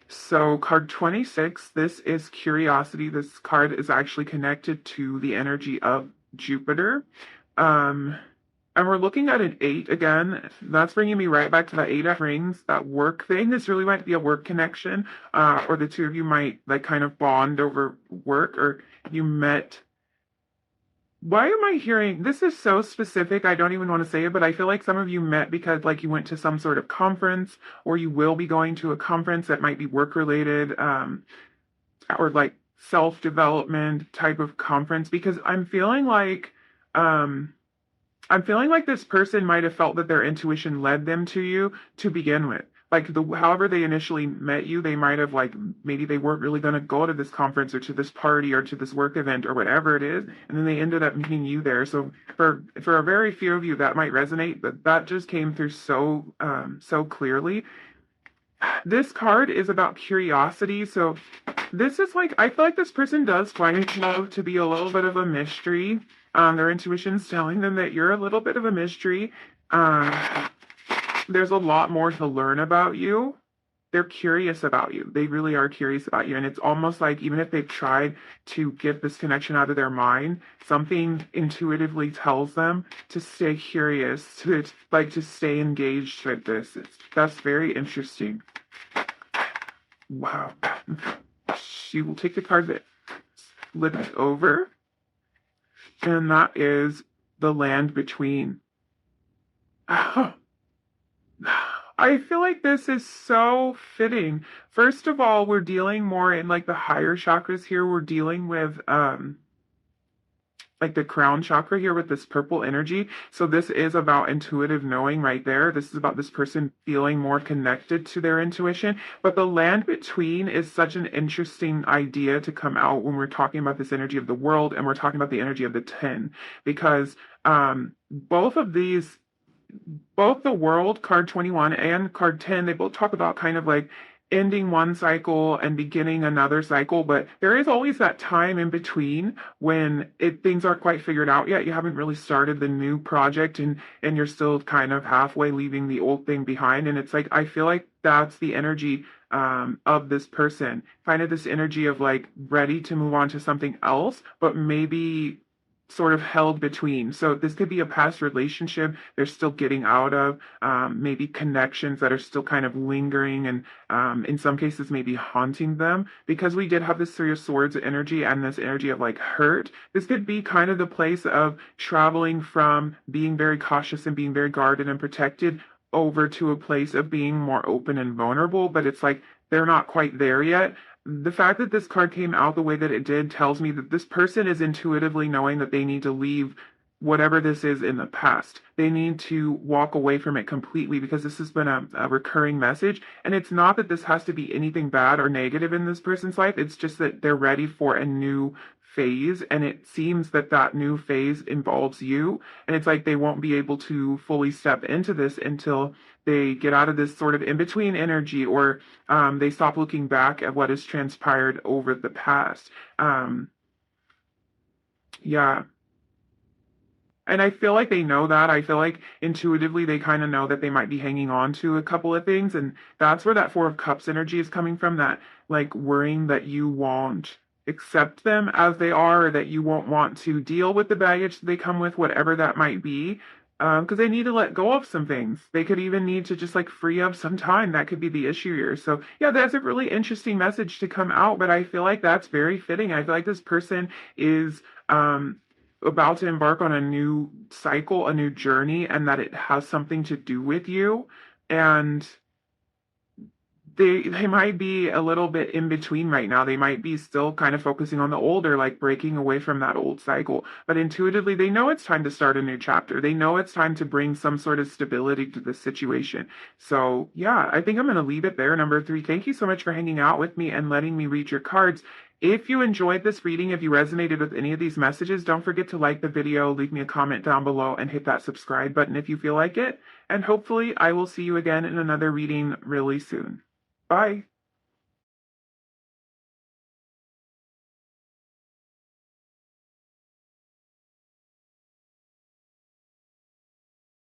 So card 26, this is curiosity. This card is actually connected to the energy of Jupiter. And we're looking at an 8 again. That's bringing me right back to that 8 of rings, that work thing. This really might be a work connection, or the two of you might like kind of bond over work, or you met. Why am I hearing this is so specific? I don't even want to say it, but I feel like some of you met because like you went to some sort of conference, or you will be going to a conference that might be work related, or like self-development type of conference, because I'm feeling like this person might have felt that their intuition led them to you to begin with. Like however they initially met you, they might have like maybe they weren't really going to go to this conference or to this party or to this work event or whatever it is, and then they ended up meeting you there. So for a very few of you that might resonate, but that just came through so clearly. This card is about curiosity. So this is like, I feel like this person does find love to be a little bit of a mystery. Their intuition's telling them that you're a little bit of a mystery. There's a lot more to learn about you. They're curious about you. They really are curious about you. And it's almost like even if they've tried to get this connection out of their mind, something intuitively tells them to stay curious, to stay engaged with this. That's very interesting. Wow. She will take the card that flipped over, and that is the land between. I feel like this is so fitting. First of all, we're dealing more in like the higher chakras here. We're dealing with like the crown chakra here with this purple energy. So this is about intuitive knowing right there. This is about this person feeling more connected to their intuition. But the land between is such an interesting idea to come out when we're talking about this energy of the world and we're talking about the energy of the 10, because both of these, both the world, card 21, and card 10, they both talk about kind of like ending one cycle and beginning another cycle, but there is always that time in between when things aren't quite figured out yet. You haven't really started the new project, and you're still kind of halfway leaving the old thing behind. And it's like, I feel like that's the energy of this person, kind of this energy of like ready to move on to something else, but maybe sort of held between. So this could be a past relationship they're still getting out of, maybe connections that are still kind of lingering and in some cases maybe haunting them. Because we did have this 3 of Swords energy and this energy of like hurt, this could be kind of the place of traveling from being very cautious and being very guarded and protected over to a place of being more open and vulnerable, but it's like they're not quite there yet. The fact that this card came out the way that it did tells me that this person is intuitively knowing that they need to leave whatever this is in the past. They need to walk away from it completely, because this has been a recurring message. And it's not that this has to be anything bad or negative in this person's life. It's just that they're ready for a new phase, and it seems that that new phase involves you, and it's like they won't be able to fully step into this until they get out of this sort of in-between energy, or they stop looking back at what has transpired over the past. Yeah. And I feel like they know that. I feel like intuitively they kind of know that they might be hanging on to a couple of things. And that's where that 4 of Cups energy is coming from, that like worrying that you won't accept them as they are, or that you won't want to deal with the baggage that they come with, whatever that might be. Because they need to let go of some things. They could even need to just like free up some time. That could be the issue here. So yeah, that's a really interesting message to come out, but I feel like that's very fitting. I feel like this person is about to embark on a new cycle, a new journey, and that it has something to do with you. And they might be a little bit in between right now. They might be still kind of focusing on the older, like breaking away from that old cycle. But intuitively, they know it's time to start a new chapter. They know it's time to bring some sort of stability to this situation. So yeah, I think I'm going to leave it there. Number 3, thank you so much for hanging out with me and letting me read your cards. If you enjoyed this reading, if you resonated with any of these messages, don't forget to like the video, leave me a comment down below, and hit that subscribe button if you feel like it. And hopefully I will see you again in another reading really soon. Bye.